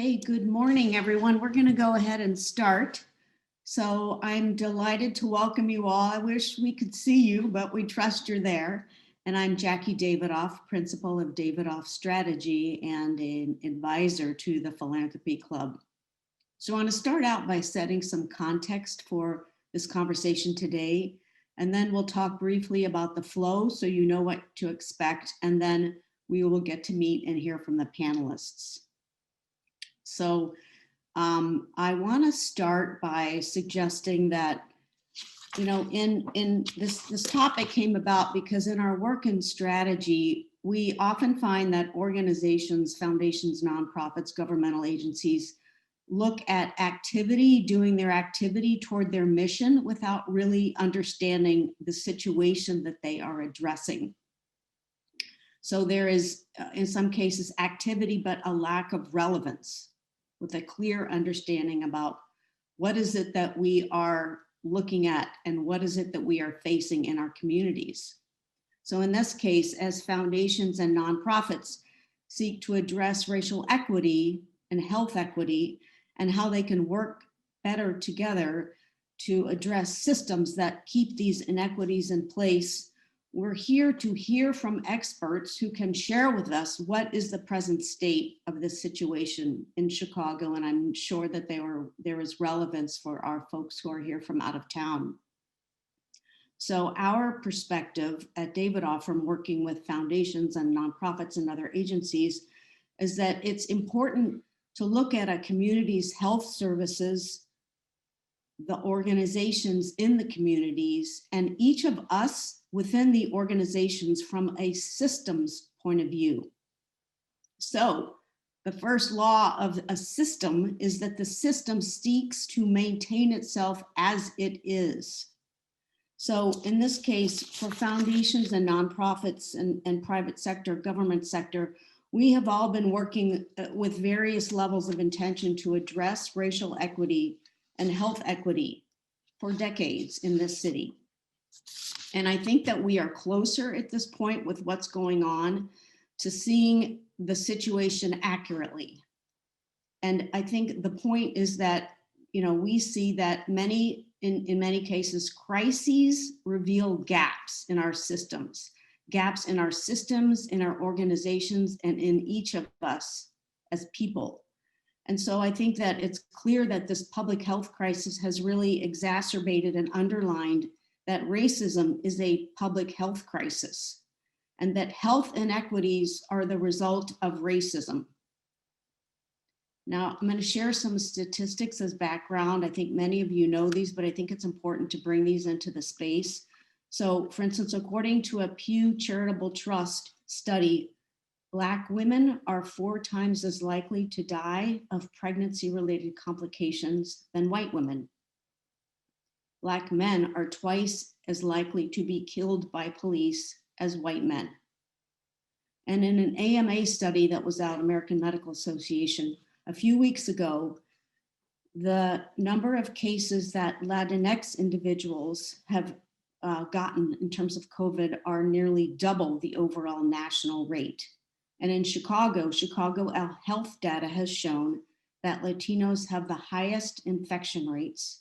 Okay, good morning, everyone. We're going to go ahead and start. So I'm delighted to welcome you all. I wish we could see you, but we trust you're there. And I'm Jackie Davidoff, principal of Davidoff Strategy and an advisor to the Philanthropy Club. So I want to start out by setting some context for this conversation today, and then we'll talk briefly about the flow so you know what to expect, and then we will get to meet and hear from the panelists. So I want to start by suggesting that, in this topic came about because in our work and strategy, we often find that organizations, foundations, nonprofits, governmental agencies look at activity, doing their activity toward their mission without really understanding the situation that they are addressing. So there is, in some cases, activity, but a lack of relevance, with a clear understanding about what is it that we are looking at and what is it that we are facing in our communities. So in this case, as foundations and nonprofits seek to address racial equity and health equity and how they can work better together to address systems that keep these inequities in place, we're here to hear from experts who can share with us what is the present state of this situation in Chicago, and I'm sure that there is relevance for our folks who are here from out of town. So our perspective at Davidoff from working with foundations and nonprofits and other agencies is that it's important to look at a community's health services, the organizations in the communities, and each of us within the organizations from a systems point of view. So the first law of a system is that the system seeks to maintain itself as it is. So in this case, for foundations and nonprofits and private sector, government sector, we have all been working with various levels of intention to address racial equity and health equity for decades in this city. And I think that we are closer at this point with what's going on to seeing the situation accurately. And I think the point is that, we see that in many cases, crises reveal gaps in our systems, in our organizations, and in each of us as people. And so I think that it's clear that this public health crisis has really exacerbated and underlined that racism is a public health crisis and that health inequities are the result of racism. Now, I'm going to share some statistics as background. I think many of you know these, but I think it's important to bring these into the space. So, for instance, according to a Pew Charitable Trust study, Black women are 4 times as likely to die of pregnancy-related complications than white women. Black men are twice as likely to be killed by police as white men. And in an AMA study that was out, American Medical Association, a few weeks ago, the number of cases that Latinx individuals have gotten in terms of COVID are nearly double the overall national rate. And in Chicago health data has shown that Latinos have the highest infection rates,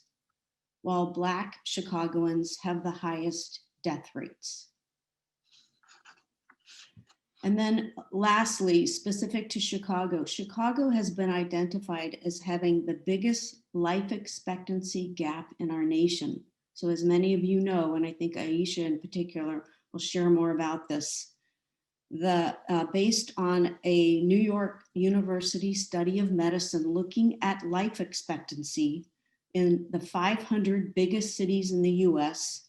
while Black Chicagoans have the highest death rates. And then lastly, specific to Chicago, Chicago has been identified as having the biggest life expectancy gap in our nation. So as many of you know, and I think Aisha in particular will share more about this, based on a New York University study of medicine looking at life expectancy in the 500 biggest cities in the US,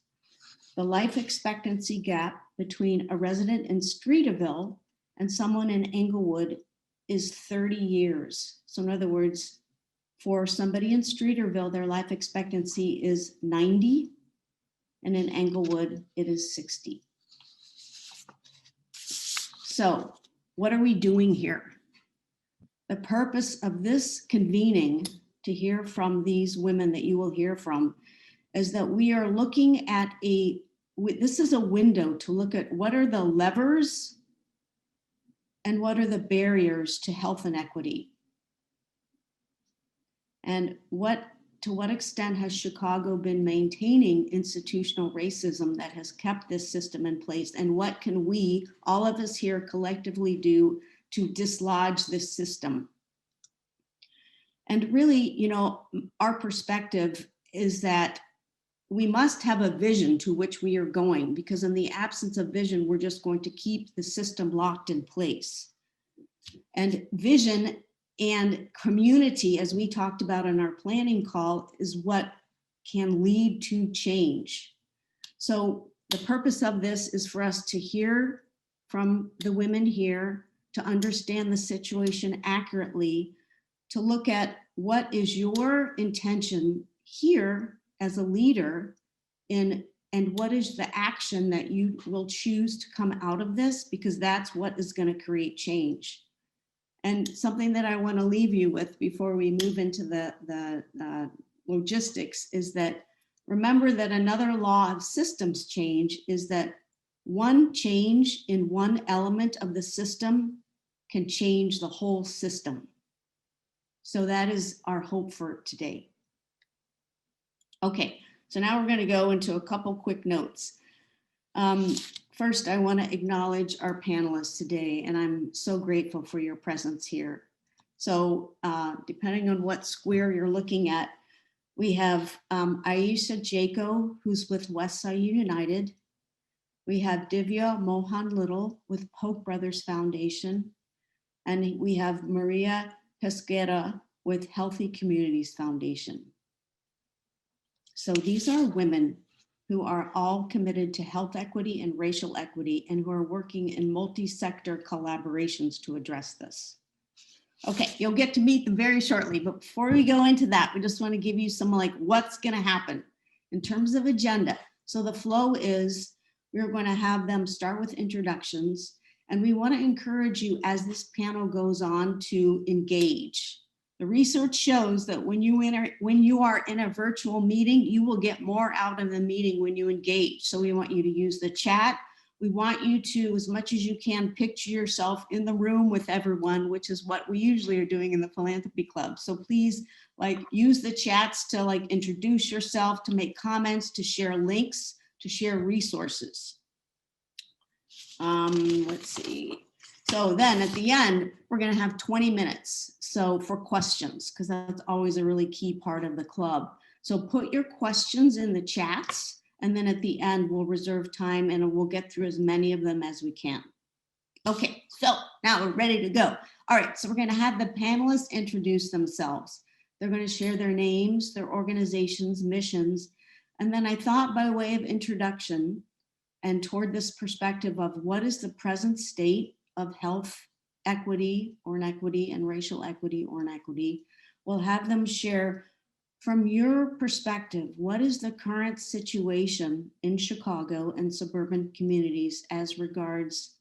the life expectancy gap between a resident in Streeterville and someone in Englewood is 30 years. So in other words, for somebody in Streeterville, their life expectancy is 90, and in Englewood, it is 60. So what are we doing here? The purpose of this convening to hear from these women that you will hear from is that we are looking at this is a window to look at what are the levers and what are the barriers to health inequity. And to what extent has Chicago been maintaining institutional racism that has kept this system in place? And what can we, all of us here, collectively do to dislodge this system? And really, you know, our perspective is that we must have a vision to which we are going, because in the absence of vision, we're just going to keep the system locked in place. And vision and community, as we talked about in our planning call, is what can lead to change. So the purpose of this is for us to hear from the women here, to understand the situation accurately, to look at what is your intention here as a leader and what is the action that you will choose to come out of this, because that's what is going to create change. And something that I want to leave you with before we move into the logistics is that remember that another law of systems change is that one change in one element of the system can change the whole system. So that is our hope for today. Okay, so now we're going to go into a couple quick notes. First, I want to acknowledge our panelists today, and I'm so grateful for your presence here. So depending on what square you're looking at, we have Aisha Jaco, who's with Westside United. We have Divya Mohan Little with Polk Brothers Foundation. And we have Maria Pesquera with Healthy Communities Foundation. So these are women who are all committed to health equity and racial equity and who are working in multi-sector collaborations to address this. Okay, you'll get to meet them very shortly, but before we go into that, we just want to give you some like what's going to happen in terms of agenda. So the flow is we're going to have them start with introductions, and we want to encourage you as this panel goes on to engage. The research shows that when you are in a virtual meeting, you will get more out of the meeting when you engage. So we want you to use the chat. We want you to, as much as you can, picture yourself in the room with everyone, which is what we usually are doing in the Philanthropy Club. So please like use the chats to like introduce yourself, to make comments, to share links, to share resources. Let's see. So then at the end, we're going to have 20 minutes. So for questions, because that's always a really key part of the club. So put your questions in the chats, and then at the end, we'll reserve time and we'll get through as many of them as we can. Okay, so now we're ready to go. All right, so we're going to have the panelists introduce themselves. They're going to share their names, their organizations, missions. And then I thought by way of introduction and toward this perspective of what is the present state of health equity or inequity and racial equity or inequity, we'll have them share from your perspective, what is the current situation in Chicago and suburban communities as regards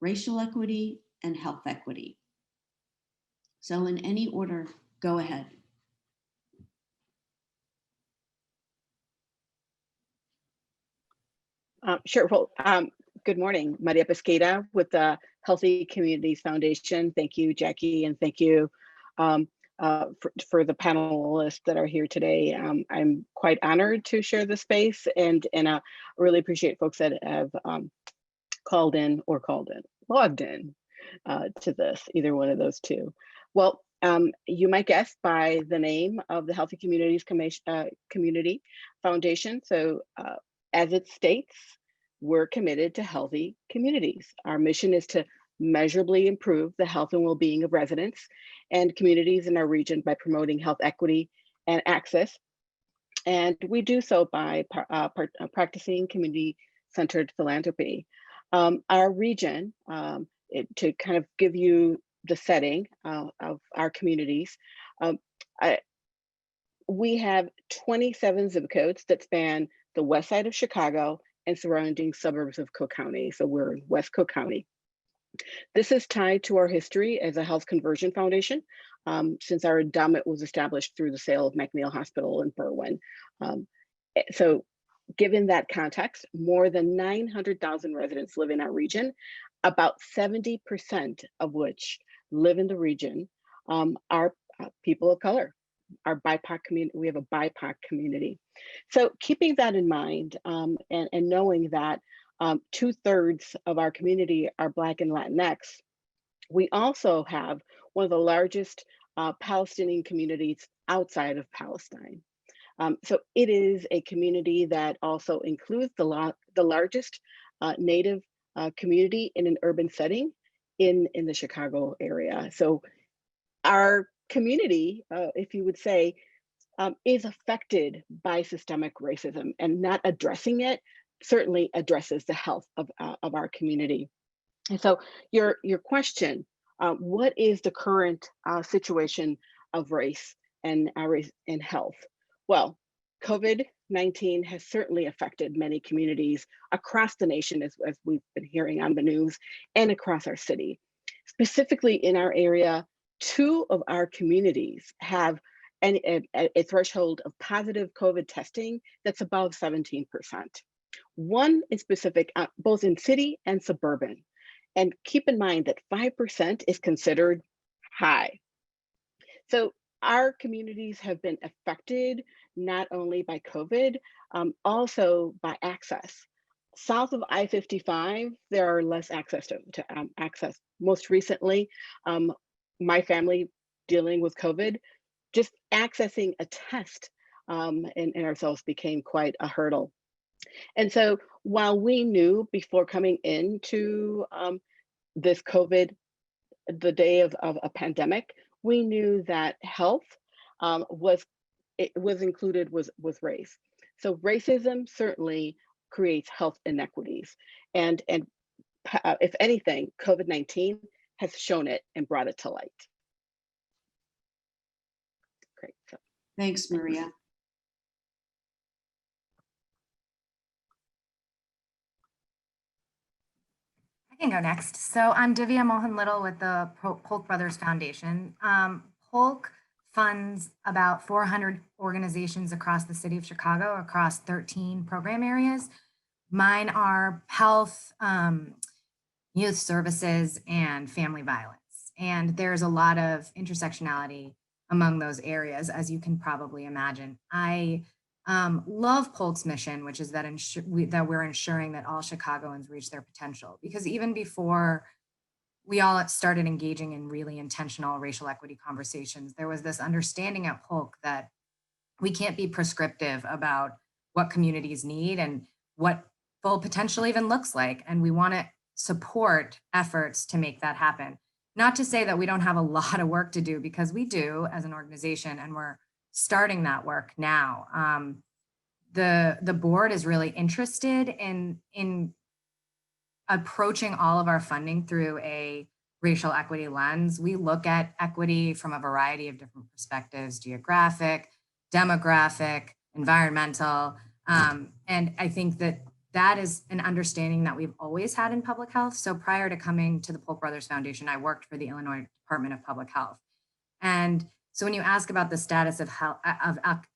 racial equity and health equity? So in any order, go ahead. Sure. Well, good morning. Maria Pesquera with the Healthy Communities Foundation. Thank you, Jackie, and thank you for the panelists that are here today. I'm quite honored to share the space, and I really appreciate folks that have logged in to this, either one of those two. Well, you might guess by the name of the Healthy Communities Community Foundation. So as it states, we're committed to healthy communities. Our mission is to measurably improve the health and well-being of residents and communities in our region by promoting health equity and access. And we do so by practicing community-centered philanthropy. Our region, to kind of give you the setting of our communities, we have 27 zip codes that span the west side of Chicago and surrounding suburbs of Cook County. So we're in West Cook County. This is tied to our history as a health conversion foundation, since our endowment was established through the sale of McNeil Hospital in Berwyn. So given that context, more than 900,000 residents live in our region, about 70% of which live in the region are people of color. our BIPOC community, we have a BIPOC community. So keeping that in mind, and knowing that 2/3 of our community are Black and Latinx, we also have one of the largest Palestinian communities outside of Palestine. So it is a community that also includes the largest Native community in an urban setting in the Chicago area. So our community, if you would say, is affected by systemic racism, and not addressing it certainly addresses the health of our community. And so your question, what is the current situation of race and health? Well, COVID-19 has certainly affected many communities across the nation, as we've been hearing on the news, and across our city. Specifically in our area, 2 of our communities have a threshold of positive COVID testing that's above 17%. One is specific, both in city and suburban. And keep in mind that 5% is considered high. So our communities have been affected not only by COVID, also by access. South of I-55, there are less access to access. Most recently, my family dealing with COVID, just accessing a test in ourselves became quite a hurdle. And so while we knew before coming into this COVID, the day of a pandemic, we knew that health was included with race. So racism certainly creates health inequities, and if anything, COVID-19 has shown it and brought it to light. Great. So, Thanks, Maria. I can go next. So I'm Divya Mohan Little with the Polk Brothers Foundation. Polk funds about 400 organizations across the city of Chicago, across 13 program areas. Mine are health, youth services, and family violence. And there's a lot of intersectionality among those areas, as you can probably imagine. I love Polk's mission, which is that we're ensuring that all Chicagoans reach their potential. Because even before we all started engaging in really intentional racial equity conversations, there was this understanding at Polk that we can't be prescriptive about what communities need and what full potential even looks like. And we want to support efforts to make that happen. Not to say that we don't have a lot of work to do, because we do as an organization, and we're starting that work now. The board is really interested in approaching all of our funding through a racial equity lens. We look at equity from a variety of different perspectives: geographic, demographic, environmental. And I think that is an understanding that we've always had in public health. So prior to coming to the Polk Brothers Foundation, I worked for the Illinois Department of Public Health. And so when you ask about the status of health,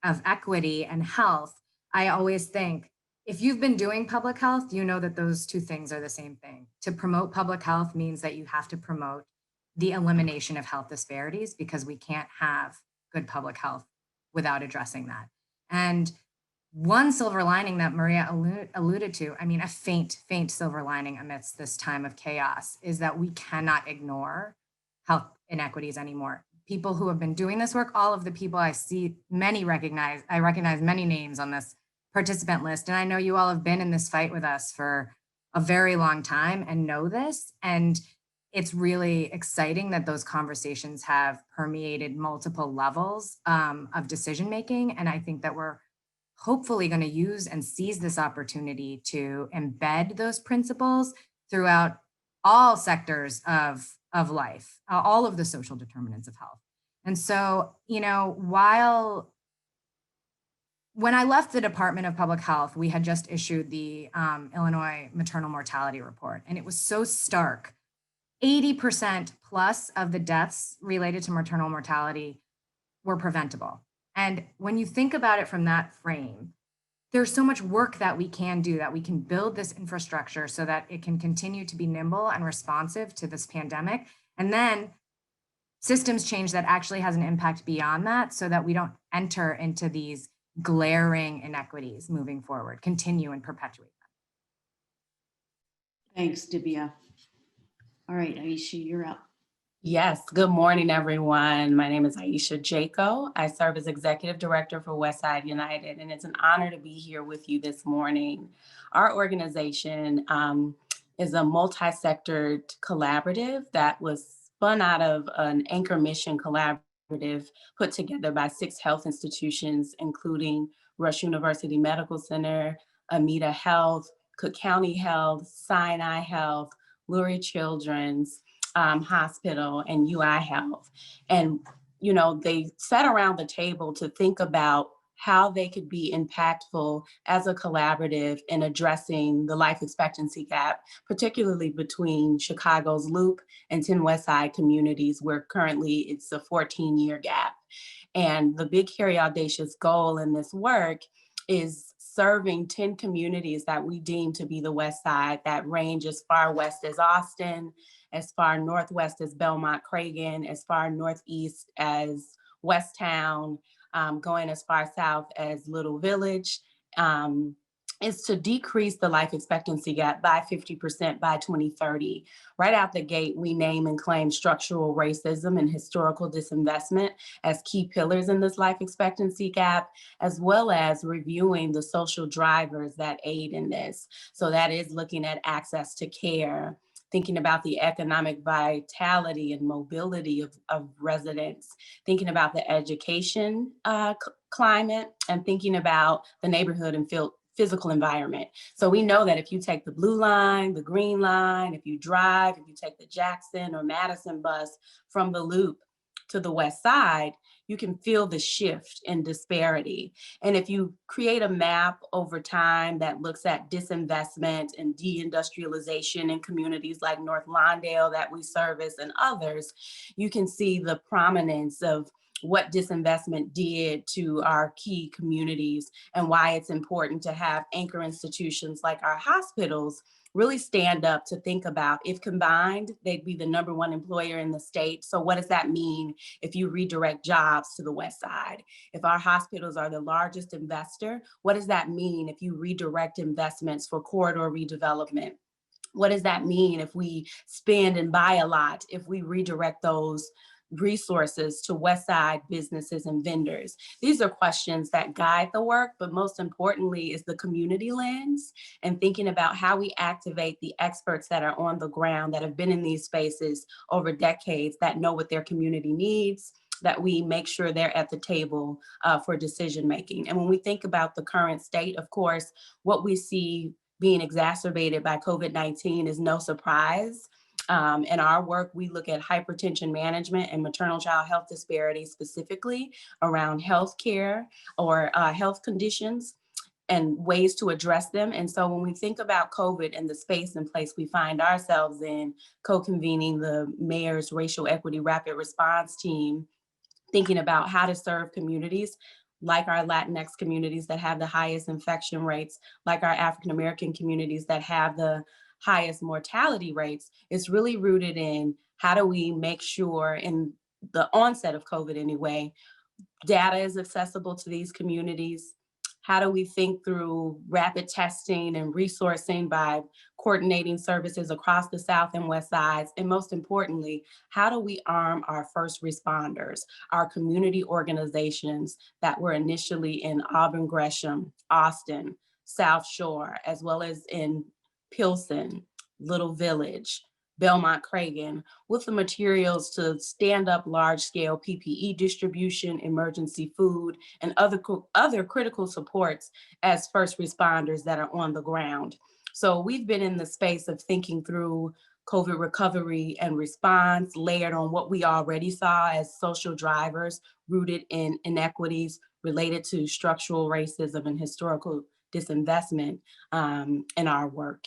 of equity and health, I always think, if you've been doing public health, you know that those two things are the same thing. To promote public health means that you have to promote the elimination of health disparities, because we can't have good public health without addressing that. And one silver lining that Maria alluded to, I mean, a faint silver lining amidst this time of chaos, is that we cannot ignore health inequities anymore. People who have been doing this work, all of the people I see, I recognize many names on this participant list. And I know you all have been in this fight with us for a very long time and know this. And it's really exciting that those conversations have permeated multiple levels of decision making. And I think that we're hopefully going to use and seize this opportunity to embed those principles throughout all sectors of life, all of the social determinants of health. And so, you know, when I left the Department of Public Health, we had just issued the Illinois maternal mortality report, and it was so stark. 80% plus of the deaths related to maternal mortality were preventable. And when you think about it from that frame, there's so much work that we can do, that we can build this infrastructure so that it can continue to be nimble and responsive to this pandemic. And then systems change that actually has an impact beyond that, so that we don't enter into these glaring inequities moving forward, continue and perpetuate them. Thanks, Divya. All right, Aisha, you're up. Yes, good morning, everyone. My name is Aisha Jaco. I serve as Executive Director for Westside United, and it's an honor to be here with you this morning. Our organization is a multi-sectored collaborative that was spun out of an anchor mission collaborative put together by 6 health institutions, including Rush University Medical Center, Amita Health, Cook County Health, Sinai Health, Lurie Children's Hospital, and UI Health. And, you know, they sat around the table to think about how they could be impactful as a collaborative in addressing the life expectancy gap, particularly between Chicago's Loop and 10 Westside communities, where currently it's a 14-year gap. And the big, hairy, audacious goal in this work is serving 10 communities that we deem to be the West Side, that range as far west as Austin, as far northwest as Belmont Cragen, as far northeast as Westtown, going as far south as Little Village, is to decrease the life expectancy gap by 50% by 2030. Right out the gate, we name and claim structural racism and historical disinvestment as key pillars in this life expectancy gap, as well as reviewing the social drivers that aid in this. So that is looking at access to care, thinking about the economic vitality and mobility of residents, thinking about the education climate, and thinking about the neighborhood and physical environment. So we know that if you take the blue line, the green line, if you drive, if you take the Jackson or Madison bus from the Loop to the West Side, you can feel the shift in disparity. And if you create a map over time that looks at disinvestment and deindustrialization in communities like North Lawndale that we service and others, you can see the prominence of what disinvestment did to our key communities and why it's important to have anchor institutions like our hospitals really stand up to think about, if combined, they'd be the #1 employer in the state. So what does that mean if you redirect jobs to the West Side? If our hospitals are the largest investor, what does that mean if you redirect investments for corridor redevelopment? What does that mean if we spend and buy a lot, if we redirect those resources to West Side businesses and vendors? These are questions that guide the work, but most importantly is the community lens and thinking about how we activate the experts that are on the ground, that have been in these spaces over decades, that know what their community needs, that we make sure they're at the table for decision making. And when we think about the current state, of course, what we see being exacerbated by COVID-19 is no surprise. In our work, we look at hypertension management and maternal child health disparities, specifically around healthcare or health conditions and ways to address them. And so when we think about COVID and the space and place we find ourselves in, co-convening the mayor's racial equity rapid response team, thinking about how to serve communities like our Latinx communities that have the highest infection rates, like our African-American communities that have the highest mortality rates, it's really rooted in how do we make sure, in the onset of COVID anyway, data is accessible to these communities. How do we think through rapid testing and resourcing by coordinating services across the South and West Sides? And most importantly, how do we arm our first responders, our community organizations that were initially in Auburn Gresham, Austin, South Shore, as well as in Pilsen, Little Village, Belmont Cragen, with the materials to stand up large-scale PPE distribution, emergency food, and other critical supports as first responders that are on the ground. So we've been in the space of thinking through COVID recovery and response, layered on what we already saw as social drivers rooted in inequities related to structural racism and historical disinvestment in our work.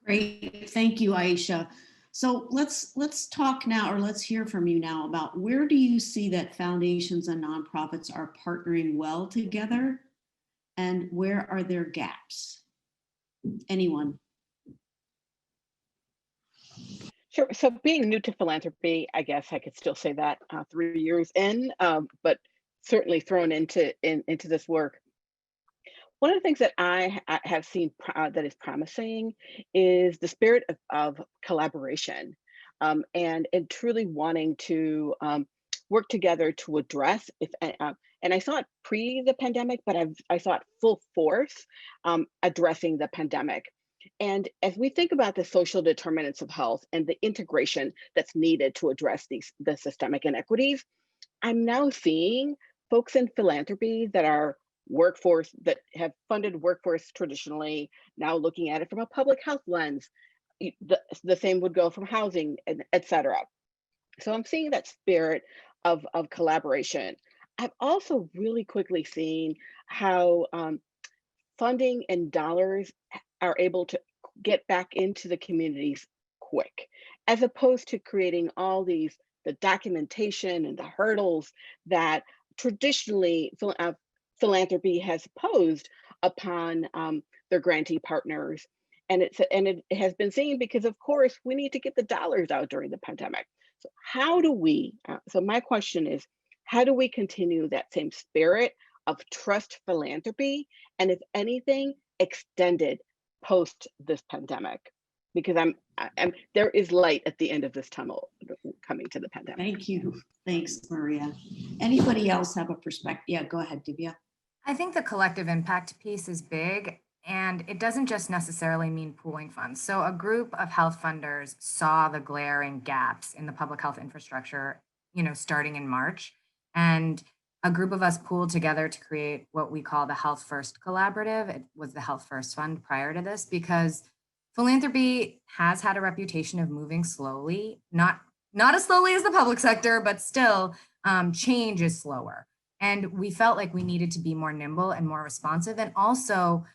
Great, thank you, Aisha. So let's talk now, or let's hear from you now about where do you see that foundations and nonprofits are partnering well together, and where are there gaps? Anyone? Sure. So being new to philanthropy, I guess I could still say that 3 years in, but certainly thrown into this work. One of the things that I have seen that is promising is the spirit of collaboration, and truly wanting to work together to address and I saw it pre the pandemic, but I saw it full force addressing the pandemic. And as we think about the social determinants of health and the integration that's needed to address the systemic inequities, I'm now seeing folks in philanthropy that are workforce that have funded workforce traditionally, now looking at it from a public health lens. The same would go from housing, and et cetera. So I'm seeing that spirit of collaboration. I've also really quickly seen how funding and dollars are able to get back into the communities quick, as opposed to creating all the documentation and the hurdles that traditionally philanthropy has posed upon their grantee partners. And it has been seen because, of course, we need to get the dollars out during the pandemic. So how do we? So my question is, how do we continue that same spirit of trust philanthropy, and if anything, extended post this pandemic? Because there is light at the end of this tunnel coming to the pandemic. Thank you. Thanks, Maria. Anybody else have a perspective? Yeah, go ahead, Divya. I think the collective impact piece is big, and it doesn't just necessarily mean pooling funds. So a group of health funders saw the glaring gaps in the public health infrastructure, starting in March. And a group of us pooled together to create what we call the Health First Collaborative. It was the Health First Fund prior to this, because philanthropy has had a reputation of moving slowly, not as slowly as the public sector, but still change is slower. And we felt like we needed to be more nimble and more responsive, and also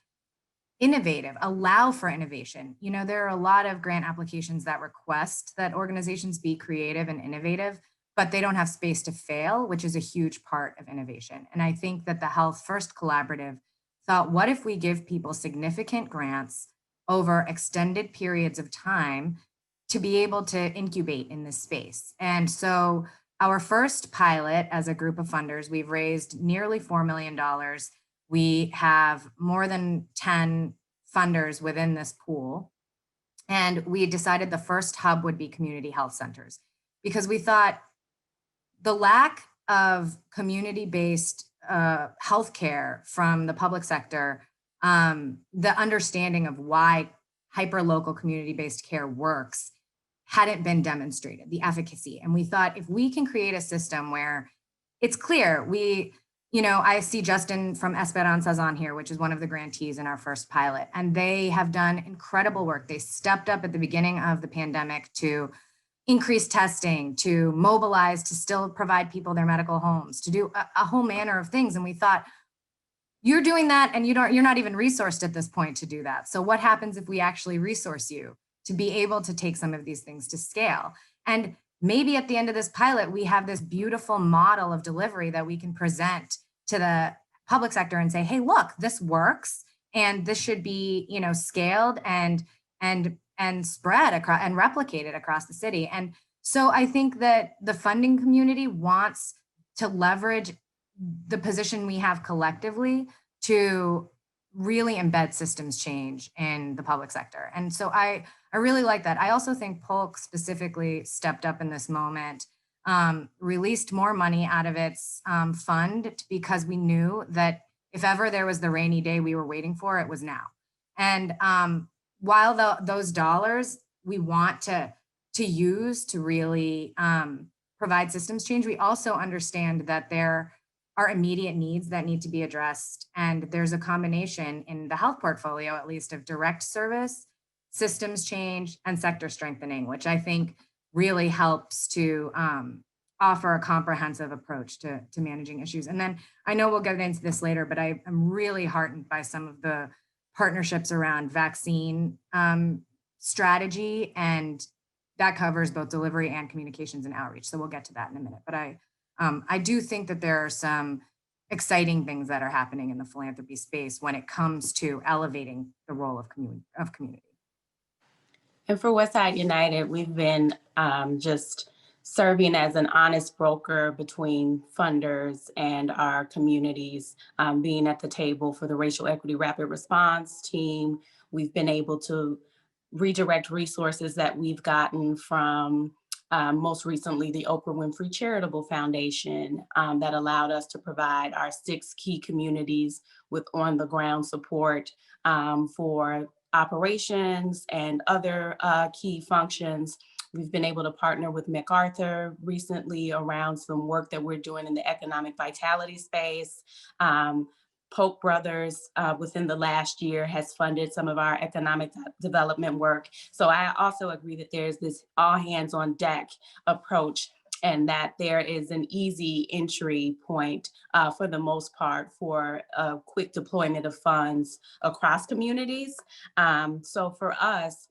innovative, allow for innovation. There are a lot of grant applications that request that organizations be creative and innovative, but they don't have space to fail, which is a huge part of innovation. And I think that the Health First Collaborative thought, what if we give people significant grants over extended periods of time to be able to incubate in this space? And so our first pilot as a group of funders, we've raised nearly $4 million. We have more than 10 funders within this pool. And we decided the first hub would be community health centers, because we thought the lack of community-based healthcare from the public sector, the understanding of why hyper-local community-based care works hadn't been demonstrated, the efficacy. And we thought, if we can create a system where it's clear, I see Justin from Esperanza's on here, which is one of the grantees in our first pilot, and they have done incredible work. They stepped up at the beginning of the pandemic to increase testing, to mobilize, to still provide people their medical homes, to do a whole manner of things. And we thought, you're doing that and you're not even resourced at this point to do that. So what happens if we actually resource you to be able to take some of these things to scale? And maybe at the end of this pilot, we have this beautiful model of delivery that we can present to the public sector and say, hey, look, this works, and this should be, scaled and spread across and replicated across the city. And so I think that the funding community wants to leverage the position we have collectively to really embed systems change in the public sector. And so I really like that. I also think Polk specifically stepped up in this moment, released more money out of its fund, because we knew that if ever there was the rainy day we were waiting for, it was now. And while those dollars we want to use to really provide systems change, we also understand that there are immediate needs that need to be addressed. And there's a combination in the health portfolio, at least, of direct service, systems change, and sector strengthening, which I think really helps to offer a comprehensive approach to managing issues. And then I know we'll get into this later, but I am really heartened by some of the partnerships around vaccine strategy, and that covers both delivery and communications and outreach. So we'll get to that in a minute. But I do think that there are some exciting things that are happening in the philanthropy space when it comes to elevating the role of community. And for Westside United, we've been just serving as an honest broker between funders and our communities, being at the table for the Racial Equity Rapid Response team. We've been able to redirect resources that we've gotten from most recently the Oprah Winfrey Charitable Foundation that allowed us to provide our 6 key communities with on-the-ground support for operations and other key functions. We've been able to partner with MacArthur recently around some work that we're doing in the economic vitality space. Polk Brothers within the last year has funded some of our economic development work. So I also agree that there's this all hands on deck approach, and that there is an easy entry point for the most part for a quick deployment of funds across communities. So for us,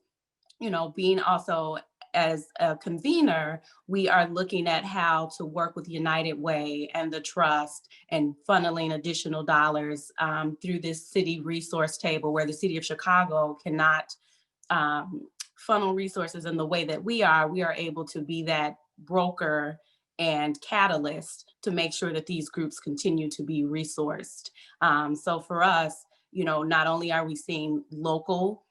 being also as a convener, we are looking at how to work with United Way and the Trust and funneling additional dollars through this city resource table, where the city of Chicago cannot funnel resources in the way that we are able to be that broker and catalyst to make sure that these groups continue to be resourced. So for us, not only are we seeing local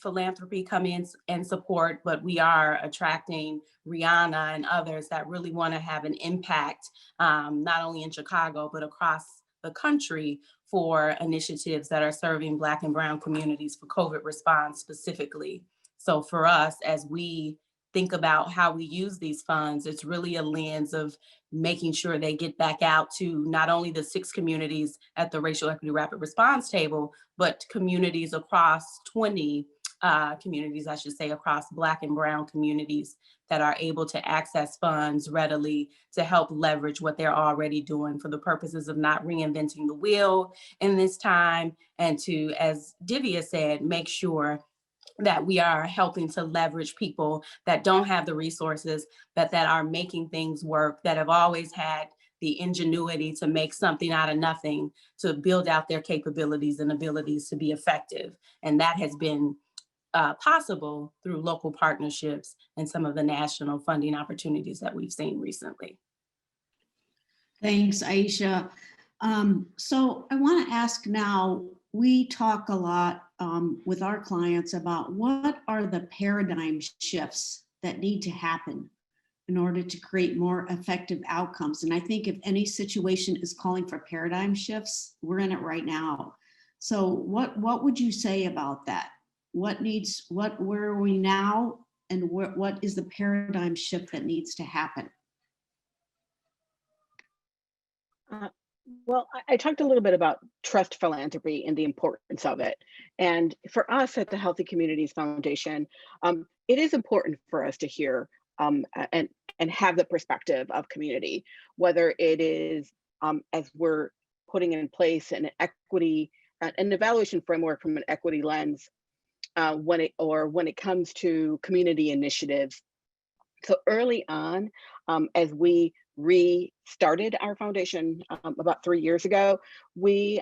philanthropy come in and support, but we are attracting Rihanna and others that really want to have an impact, not only in Chicago, but across the country for initiatives that are serving Black and Brown communities for COVID response specifically. So for us, as we think about how we use these funds, it's really a lens of making sure they get back out to not only the 6 communities at the Racial Equity Rapid Response table, but communities across 20 communities, I should say, across Black and Brown communities that are able to access funds readily to help leverage what they're already doing for the purposes of not reinventing the wheel in this time, and to, as Divya said, make sure that we are helping to leverage people that don't have the resources, but that are making things work, that have always had the ingenuity to make something out of nothing, to build out their capabilities and abilities to be effective. And that has been possible through local partnerships and some of the national funding opportunities that we've seen recently. Thanks, Aisha. So I want to ask now, we talk a lot with our clients about what are the paradigm shifts that need to happen in order to create more effective outcomes. And I think if any situation is calling for paradigm shifts, we're in it right now. So what would you say about that? Where are we now, and what is the paradigm shift that needs to happen? Well, I talked a little bit about trust philanthropy and the importance of it. And for us at the Healthy Communities Foundation, it is important for us to hear and have the perspective of community, whether it is as we're putting in place an evaluation framework from an equity lens, when it comes to community initiatives. So early on, as we restarted our foundation about 3 years ago, we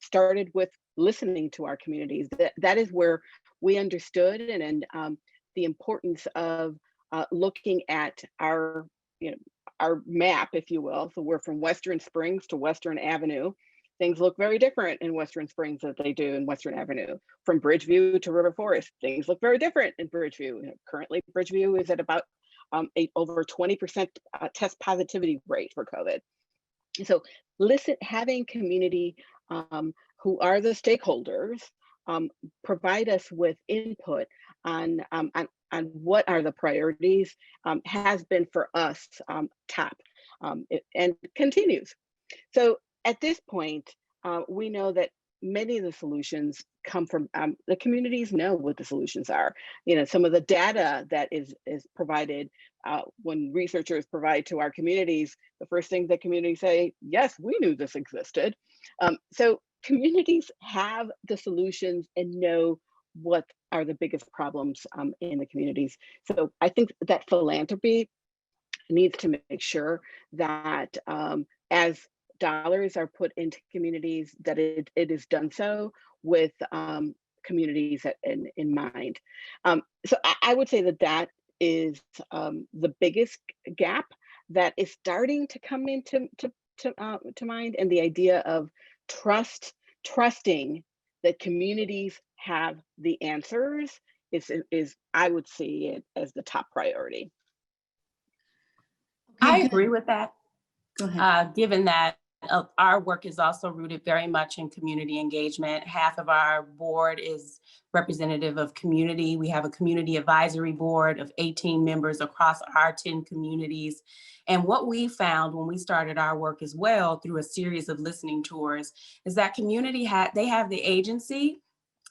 started with listening to our communities. That is where we understood and the importance of looking at our map, if you will. So we're from Western Springs to Western Avenue. Things look very different in Western Springs than they do in Western Avenue. From Bridgeview to River Forest, things look very different in Bridgeview. Currently, Bridgeview is at about over 20% test positivity rate for COVID. So having community who are the stakeholders provide us with input on what are the priorities has been for us top and continues. So at this point, we know that many of the solutions come from the communities know what the solutions are. Some of the data that is provided when researchers provide to our communities, the first thing that communities say, yes, we knew this existed. So communities have the solutions and know what are the biggest problems in the communities. So I think that philanthropy needs to make sure that as dollars are put into communities, that it is done so with communities in mind. So I would say that that is the biggest gap that is starting to come into to mind, and the idea of trusting that communities have the answers is I would see it as the top priority. Okay, I good. agree with that. Go ahead. Given that our work is also rooted very much in community engagement. Half of our board is representative of community. We have a community advisory board of 18 members across our 10 communities. And what we found when we started our work as well through a series of listening tours is that community they have the agency.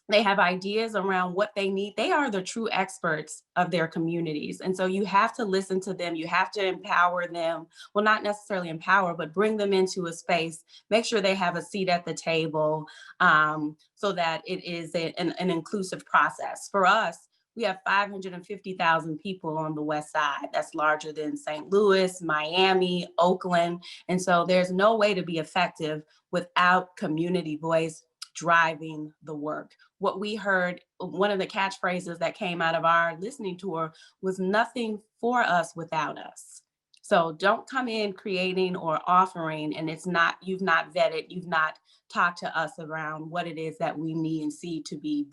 They have ideas around what they need. They are the true experts of their communities. And so you have to listen to them. You have to empower them. Well, not necessarily empower, but bring them into a space, make sure they have a seat at the table, so that it is an inclusive process. For us, we have 550,000 people on the West Side. That's larger than St. Louis, Miami, Oakland. And so there's no way to be effective without community voice driving the work. What we heard, one of the catchphrases that came out of our listening tour was nothing for us without us. So don't come in creating or offering, and you've not vetted, you've not talked to us around what it is that we need and see to be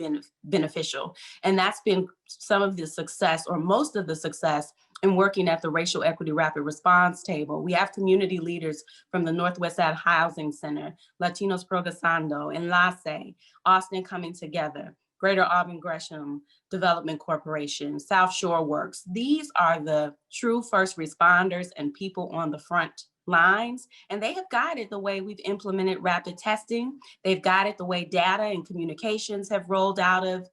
beneficial. And that's been some of the success, or most of the success, in working at the Racial Equity Rapid Response Table. We have community leaders from the Northwest Side Housing Center, Latinos Progresando, Enlace, Austin Coming Together, Greater Auburn Gresham Development Corporation, South Shore Works. These are the true first responders and people on the front lines, and they have guided the way we've implemented rapid testing. They've guided the way data and communications have rolled out of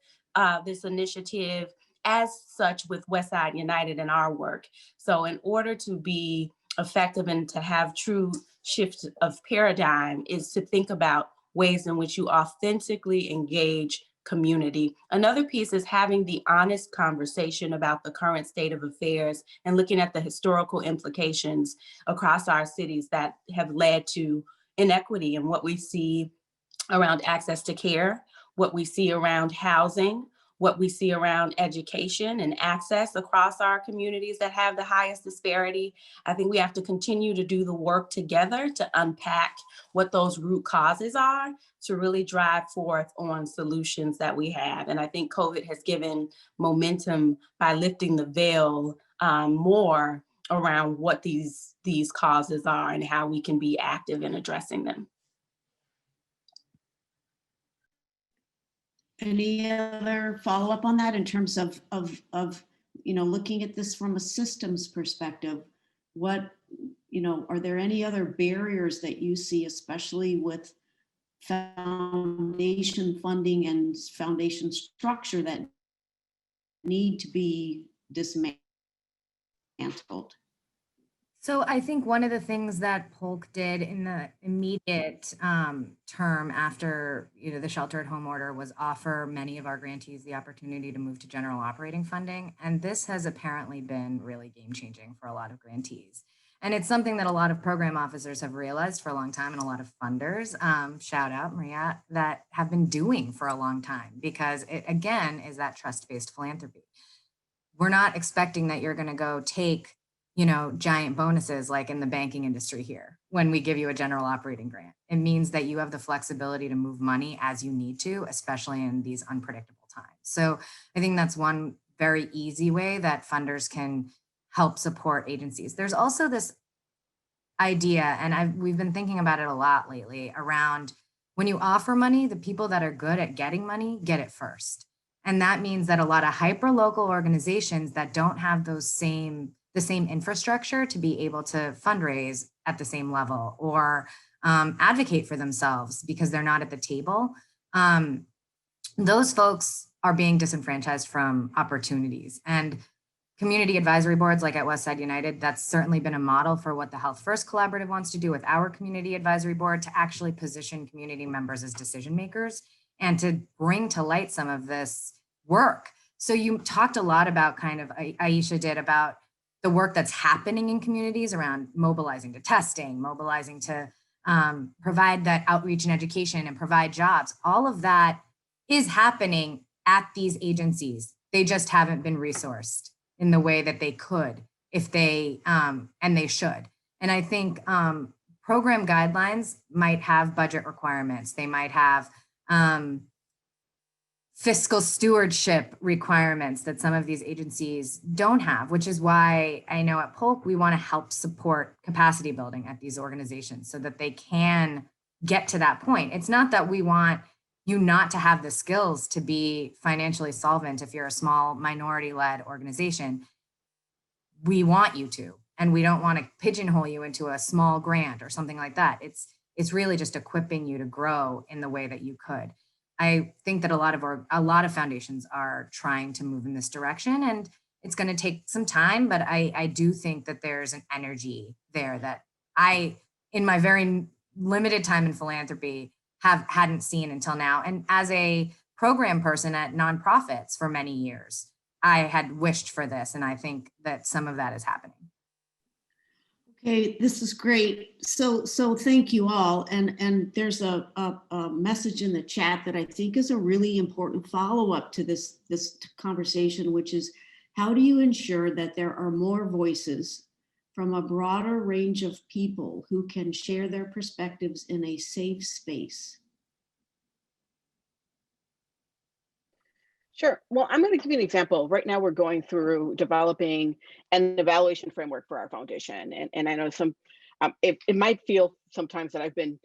this initiative, as such with Westside United and our work. So in order to be effective and to have true shift of paradigm is to think about ways in which you authentically engage community. Another piece is having the honest conversation about the current state of affairs and looking at the historical implications across our cities that have led to inequity and what we see around access to care, what we see around housing, what we see around education and access across our communities that have the highest disparity. I think we have to continue to do the work together to unpack what those root causes are to really drive forth on solutions that we have. And I think COVID has given momentum by lifting the veil more around what these causes are and how we can be active in addressing them. Any other follow-up on that in terms of looking at this from a systems perspective? What, are there any other barriers that you see, especially with foundation funding and foundation structure, that need to be dismantled? So I think one of the things that Polk did in the immediate term after the shelter-at-home order was offer many of our grantees the opportunity to move to general operating funding, and this has apparently been really game-changing for a lot of grantees. And it's something that a lot of program officers have realized for a long time, and a lot of funders, shout out Maria, that have been doing for a long time, because it again is that trust-based philanthropy. We're not expecting that you're going to go take giant bonuses like in the banking industry here when we give you a general operating grant. It means that you have the flexibility to move money as you need to, especially in these unpredictable times. So I think that's one very easy way that funders can help support agencies. There's also this idea, and we've been thinking about it a lot lately, around when you offer money, the people that are good at getting money get it first. And that means that a lot of hyper-local organizations that don't have the same infrastructure to be able to fundraise at the same level or advocate for themselves because they're not at the table, those folks are being disenfranchised from opportunities. And community advisory boards like at Westside United, that's certainly been a model for what the Health First Collaborative wants to do with our community advisory board, to actually position community members as decision makers and to bring to light some of this work. So you talked a lot about, kind of, Aisha did, about the work that's happening in communities around mobilizing to testing, mobilizing to provide that outreach and education and provide jobs. All of that is happening at these agencies. They just haven't been resourced in the way that they could if they, and they should. And I think program guidelines might have budget requirements. They might have fiscal stewardship requirements that some of these agencies don't have, which is why I know at Polk, we want to help support capacity building at these organizations so that they can get to that point. It's not that we want you not to have the skills to be financially solvent if you're a small minority-led organization. We want you to, and we don't want to pigeonhole you into a small grant or something like that. It's really just equipping you to grow in the way that you could. I think that a lot of foundations are trying to move in this direction, and it's going to take some time, but I do think that there's an energy there that I, in my very limited time in philanthropy, hadn't seen until now. And as a program person at nonprofits for many years, I had wished for this, and I think that some of that is happening. Okay, this is great. So thank you all. And there's a message in the chat that I think is a really important follow-up to this conversation, which is how do you ensure that there are more voices from a broader range of people who can share their perspectives in a safe space? Sure. Well, I'm going to give you an example. Right now, we're going through developing an evaluation framework for our foundation. And I know it might feel sometimes that I've been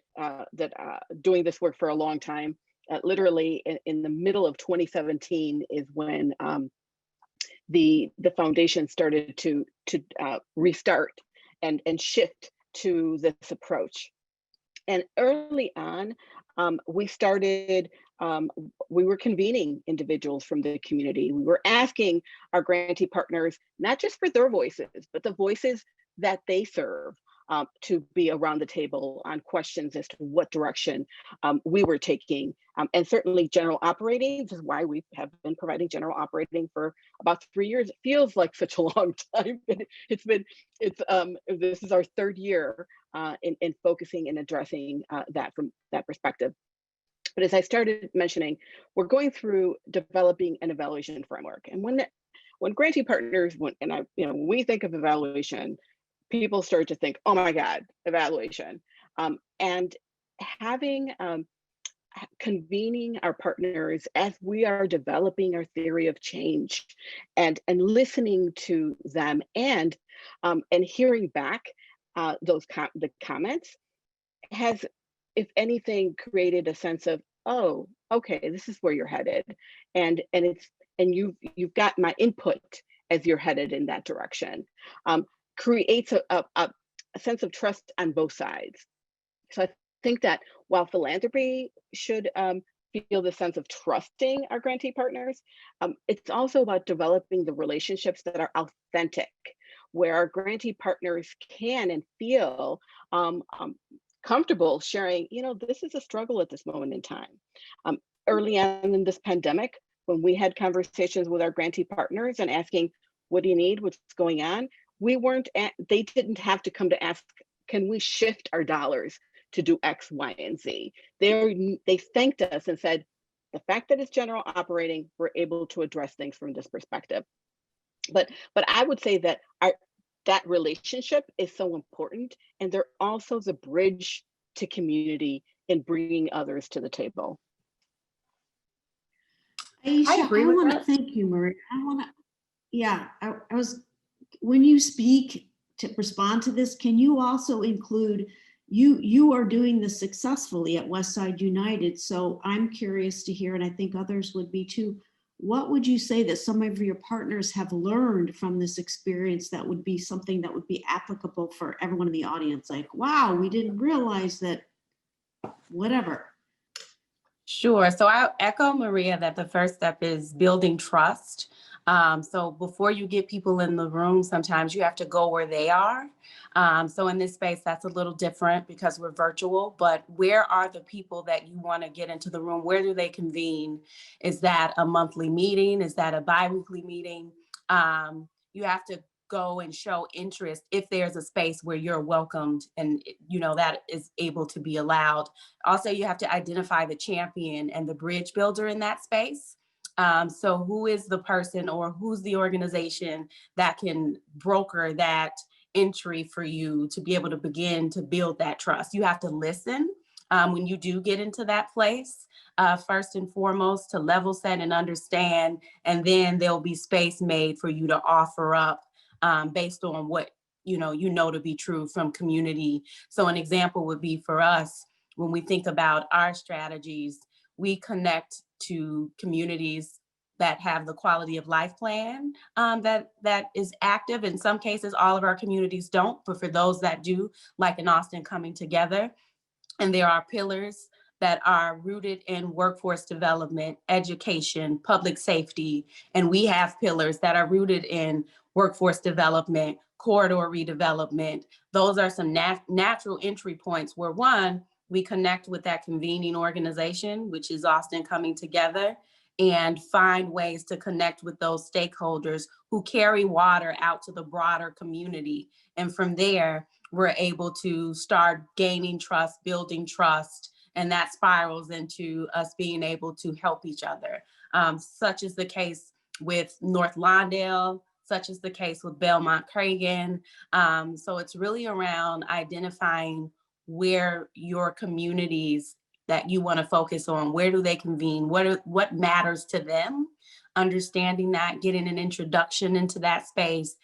doing this work for a long time. Literally in the middle of 2017 is when the foundation started to restart and shift to this approach. And early on, we started, we were convening individuals from the community. We were asking our grantee partners, not just for their voices, but the voices that they serve, to be around the table on questions as to what direction we were taking. And certainly general operating, this is why we have been providing general operating for about 3 years. It feels like such a long time, but this is our third year in focusing and addressing that from that perspective. But as I started mentioning, we're going through developing an evaluation framework. And when grantee partners, when we think of evaluation, people start to think, oh my God, evaluation. And having, convening our partners as we are developing our theory of change and listening to them and hearing back the comments has, if anything, created a sense of, oh, okay, this is where you're headed. And you've got my input as you're headed in that direction. Creates a sense of trust on both sides. So I think that while philanthropy should feel the sense of trusting our grantee partners, it's also about developing the relationships that are authentic, where our grantee partners can and feel comfortable sharing, this is a struggle at this moment in time. Early on in this pandemic, when we had conversations with our grantee partners and asking, what do you need, what's going on? They didn't have to come to ask, can we shift our dollars to do X, Y, and Z? They thanked us and said, the fact that it's general operating, we're able to address things from this perspective. But I would say that that relationship is so important, and they're also the bridge to community in bringing others to the table. Aisha, I want to thank you, Maria. When you speak to respond to this, can you also include, you are doing this successfully at Westside United, so I'm curious to hear, and I think others would be too, what would you say that some of your partners have learned from this experience that would be something that would be applicable for everyone in the audience? Like, wow, we didn't realize that, whatever. Sure. So I'll echo Maria that the first step is building trust. So before you get people in the room, sometimes you have to go where they are. So in this space, that's a little different because we're virtual, but where are the people that you want to get into the room? Where do they convene? Is that a monthly meeting? Is that a bi-weekly meeting? You have to go and show interest if there's a space where you're welcomed and that is able to be allowed. Also, you have to identify the champion and the bridge builder in that space. So who is the person or who's the organization that can broker that entry for you to be able to begin to build that trust? You have to listen when you do get into that place, first and foremost, to level set and understand, and then there'll be space made for you to offer up based on what you know to be true from community. So an example would be for us, when we think about our strategies, we connect to communities that have the quality of life plan that is active. In some cases, all of our communities don't, but for those that do, like in Austin, Coming Together. And there are pillars that are rooted in workforce development, education, public safety. And we have pillars that are rooted in workforce development, corridor redevelopment. Those are some natural entry points where, one, we connect with that convening organization, which is Austin Coming Together, and find ways to connect with those stakeholders who carry water out to the broader community. And from there, we're able to start gaining trust, building trust, and that spirals into us being able to help each other. Such is the case with North Lawndale, such is the case with Belmont Cragen. So it's really around identifying where your communities that you want to focus on, where do they convene, what matters to them, understanding that, getting an introduction into that space,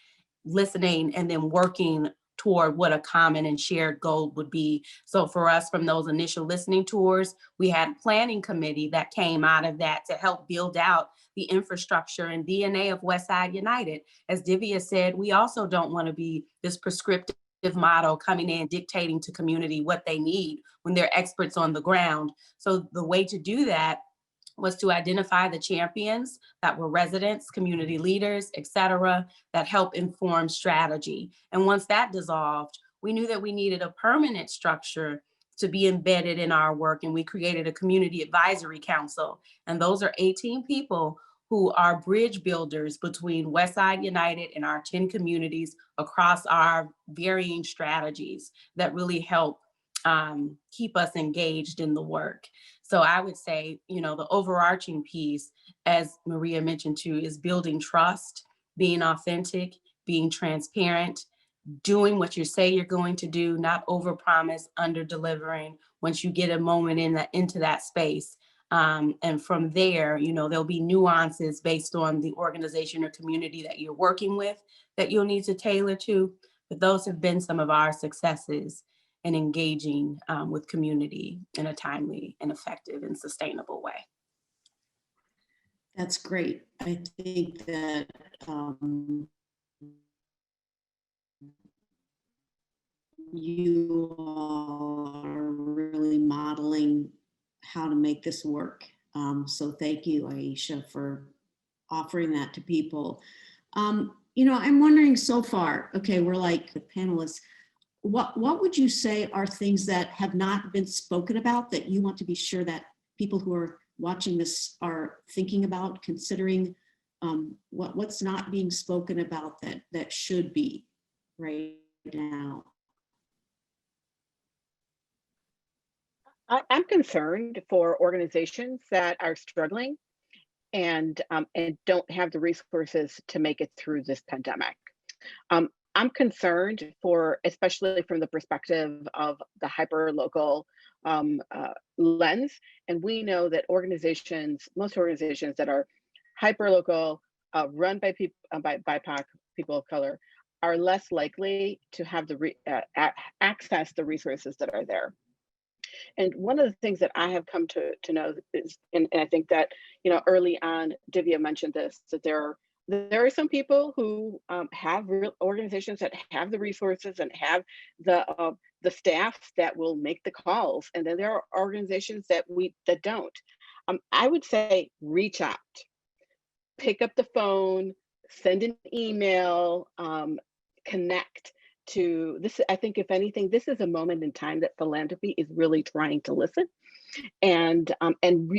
listening, and then working toward what a common and shared goal would be. So for us, from those initial listening tours, we had a planning committee that came out of that to help build out the infrastructure and DNA of Westside United. As Divya said, we also don't want to be this prescriptive model coming in dictating to community what they need when they're experts on the ground. So the way to do that was to identify the champions that were residents, community leaders, et cetera, that help inform strategy. And once that dissolved, we knew that we needed a permanent structure to be embedded in our work. And we created a community advisory council. And those are 18 people who are bridge builders between Westside United and our 10 communities across our varying strategies that really help keep us engaged in the work. So I would say, the overarching piece, as Maria mentioned too, is building trust, being authentic, being transparent, doing what you say you're going to do, not overpromise, under-delivering once you get a moment into that space. And from there, there'll be nuances based on the organization or community that you're working with that you'll need to tailor to. But those have been some of our successes in engaging with community in a timely and effective and sustainable way. That's great. I think that you are really modeling how to make this work. So thank you, Aisha, for offering that to people. I'm wondering so far, okay, we're like the panelists, what would you say are things that have not been spoken about that you want to be sure that people who are watching this are thinking about, considering what's not being spoken about that should be right now? I'm concerned for organizations that are struggling and don't have the resources to make it through this pandemic. I'm concerned especially from the perspective of the hyper-local lens. And we know that most organizations that are hyper-local, run by people, by BIPOC, people of color, are less likely to have access the resources that are there. And one of the things that I have come to know is, and I think that, early on, Divya mentioned this, that there are some people who have organizations that have the resources and have the staff that will make the calls. And then there are organizations that don't. I would say reach out, pick up the phone, send an email, connect to this. I think if anything, this is a moment in time that philanthropy is really trying to listen and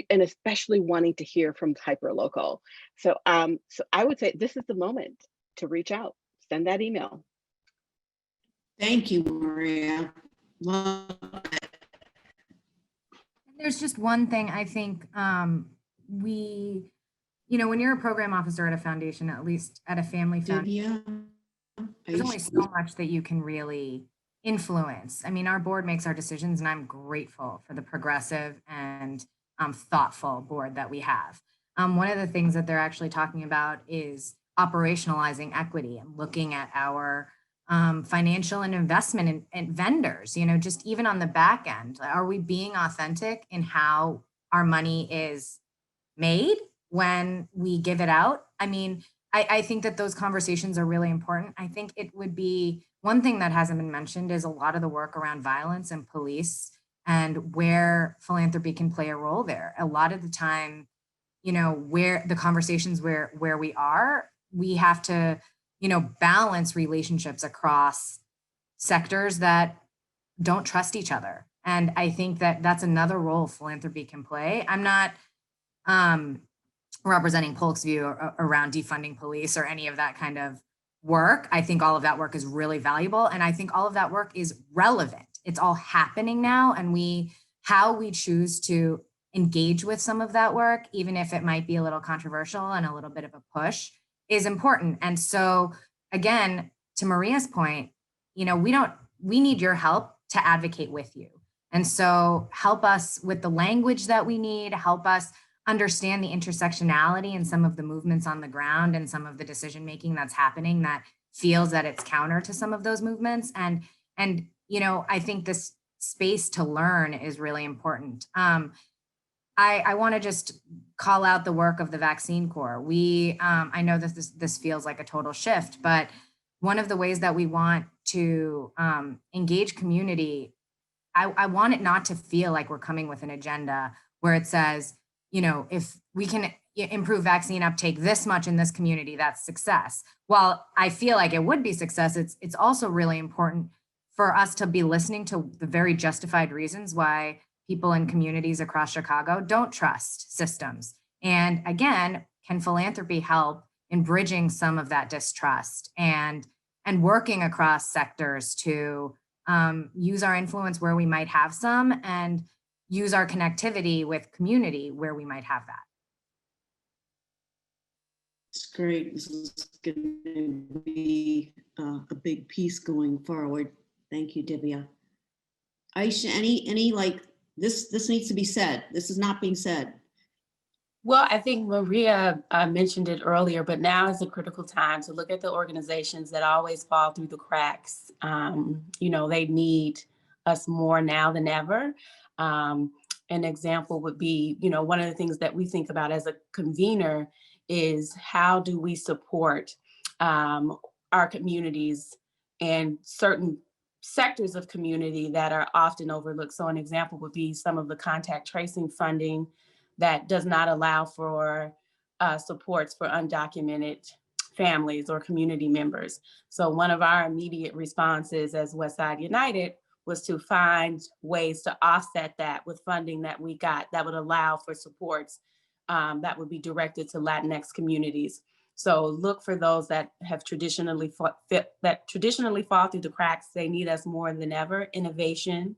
especially wanting to hear from hyperlocal. So I would say this is the moment to reach out, send that email. Thank you, Maria. Love it. There's just one thing I think we, when you're a program officer at a foundation, at least at a family foundation, Divya, there's only so much that you can really influence. I mean, our board makes our decisions, and I'm grateful for the progressive and thoughtful board that we have. One of the things that they're actually talking about is operationalizing equity and looking at our financial and investment and vendors, just even on the back end. Are we being authentic in how our money is made when we give it out? I mean, I think that those conversations are really important. I think it would be one thing that hasn't been mentioned is a lot of the work around violence and police and where philanthropy can play a role there. A lot of the time, where the conversations where we are, we have to, balance relationships across sectors that don't trust each other. And I think that that's another role philanthropy can play. I'm not representing Polk's view around defunding police or any of that kind of work. I think all of that work is really valuable. And I think all of that work is relevant. It's all happening now. And how we choose to engage with some of that work, even if it might be a little controversial and a little bit of a push, is important. And so again, to Maria's point, we need your help to advocate with you. And so help us with the language that we need, help us understand the intersectionality and some of the movements on the ground and some of the decision-making that's happening that feels that it's counter to some of those movements. And I think this space to learn is really important. I want to just call out the work of the Vaccine Corps. I know that this feels like a total shift, but one of the ways that we want to engage community, I want it not to feel like we're coming with an agenda where it says, if we can improve vaccine uptake this much in this community, that's success. While I feel like it would be success, it's also really important for us to be listening to the very justified reasons why people in communities across Chicago don't trust systems. And again, can philanthropy help in bridging some of that distrust and working across sectors to use our influence where we might have some and use our connectivity with community where we might have that. It's great. This is going to be a big piece going forward. Thank you, Divya. Aisha, any like this needs to be said. This is not being said. Well, I think Maria mentioned it earlier, but now is a critical time to look at the organizations that always fall through the cracks. They need us more now than ever. An example would be, one of the things that we think about as a convener is how do we support our communities and certain sectors of community that are often overlooked. So an example would be some of the contact tracing funding that does not allow for supports for undocumented families or community members. So one of our immediate responses as Westside United was to find ways to offset that with funding that we got that would allow for supports that would be directed to Latinx communities. So look for those that have traditionally fall through the cracks. They need us more than ever. Innovation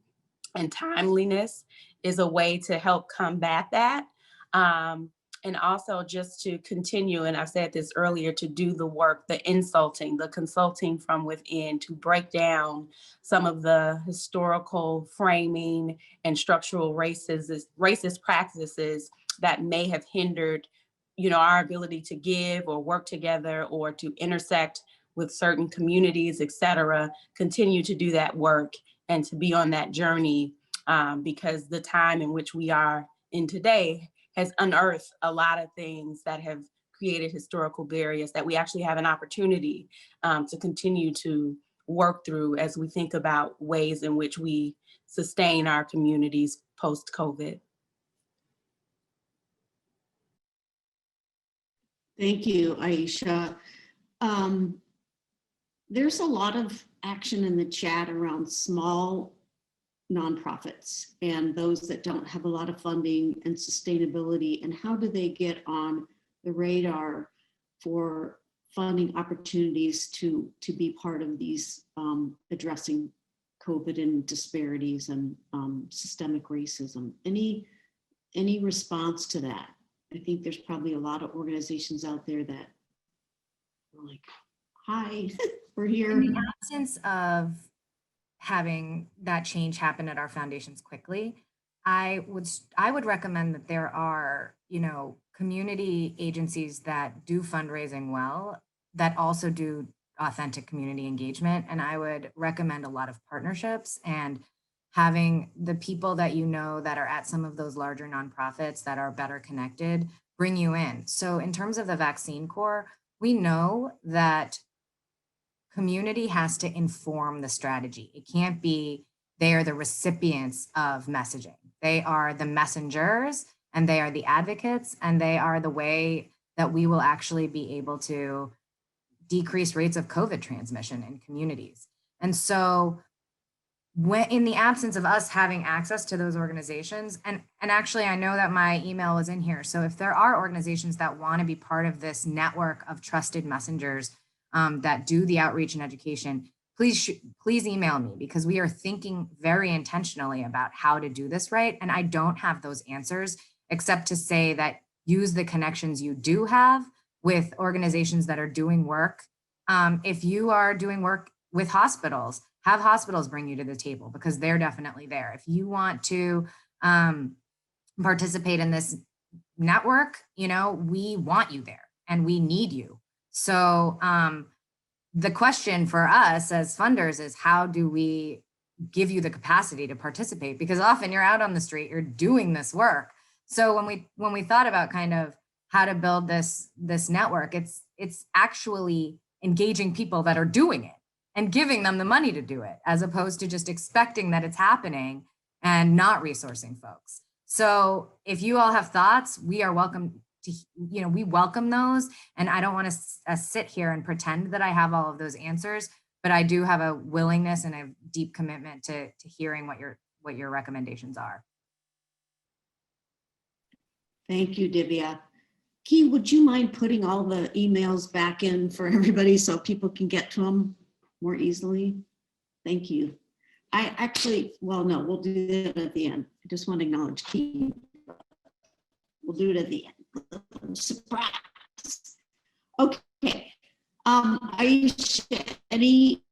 and timeliness is a way to help combat that. And also just to continue, and I've said this earlier, to do the work, the insulting, the consulting from within, to break down some of the historical framing and structural racist practices that may have hindered, our ability to give or work together or to intersect with certain communities, et cetera. Continue to do that work and to be on that journey because the time in which we are in today has unearthed a lot of things that have created historical barriers that we actually have an opportunity to continue to work through as we think about ways in which we sustain our communities post-COVID. Thank you, Aisha. There's a lot of action in the chat around small nonprofits and those that don't have a lot of funding and sustainability, and how do they get on the radar for funding opportunities to be part of these addressing COVID and disparities and systemic racism. Any response to that? I think there's probably a lot of organizations out there that are like, hi, we're here. In the absence of having that change happen at our foundations quickly, I would recommend that there are, community agencies that do fundraising well, that also do authentic community engagement. And I would recommend a lot of partnerships and having the people that that are at some of those larger nonprofits that are better connected bring you in. So in terms of the Vaccine Corps, we know that community has to inform the strategy. It can't be they are the recipients of messaging. They are the messengers, and they are the advocates, and they are the way that we will actually be able to decrease rates of COVID transmission in communities. And so when, in the absence of us having access to those organizations, and actually I know that my email was in here, so if there are organizations that want to be part of this network of trusted messengers that do the outreach and education, please email me, because we are thinking very intentionally about how to do this right. And I don't have those answers, except to say that use the connections you do have with organizations that are doing work. If you are doing work with hospitals, have hospitals bring you to the table, because they're definitely there. If you want to participate in this network, we want you there and we need you. So the question for us as funders is, how do we give you the capacity to participate? Because often you're out on the street, you're doing this work. So when we thought about kind of how to build this network, it's actually engaging people that are doing it and giving them the money to do it, as opposed to just expecting that it's happening and not resourcing folks. So if you all have thoughts, we are welcome to, we welcome those. And I don't want to sit here and pretend that I have all of those answers, but I do have a willingness and a deep commitment to hearing what your recommendations are. Thank you, Divya. Key, would you mind putting all the emails back in for everybody so people can get to them more easily? Thank you. I actually, well, no, we'll do that at the end. I just want to acknowledge Key. We'll do it at the end. Surprise. Okay. Aisha, any,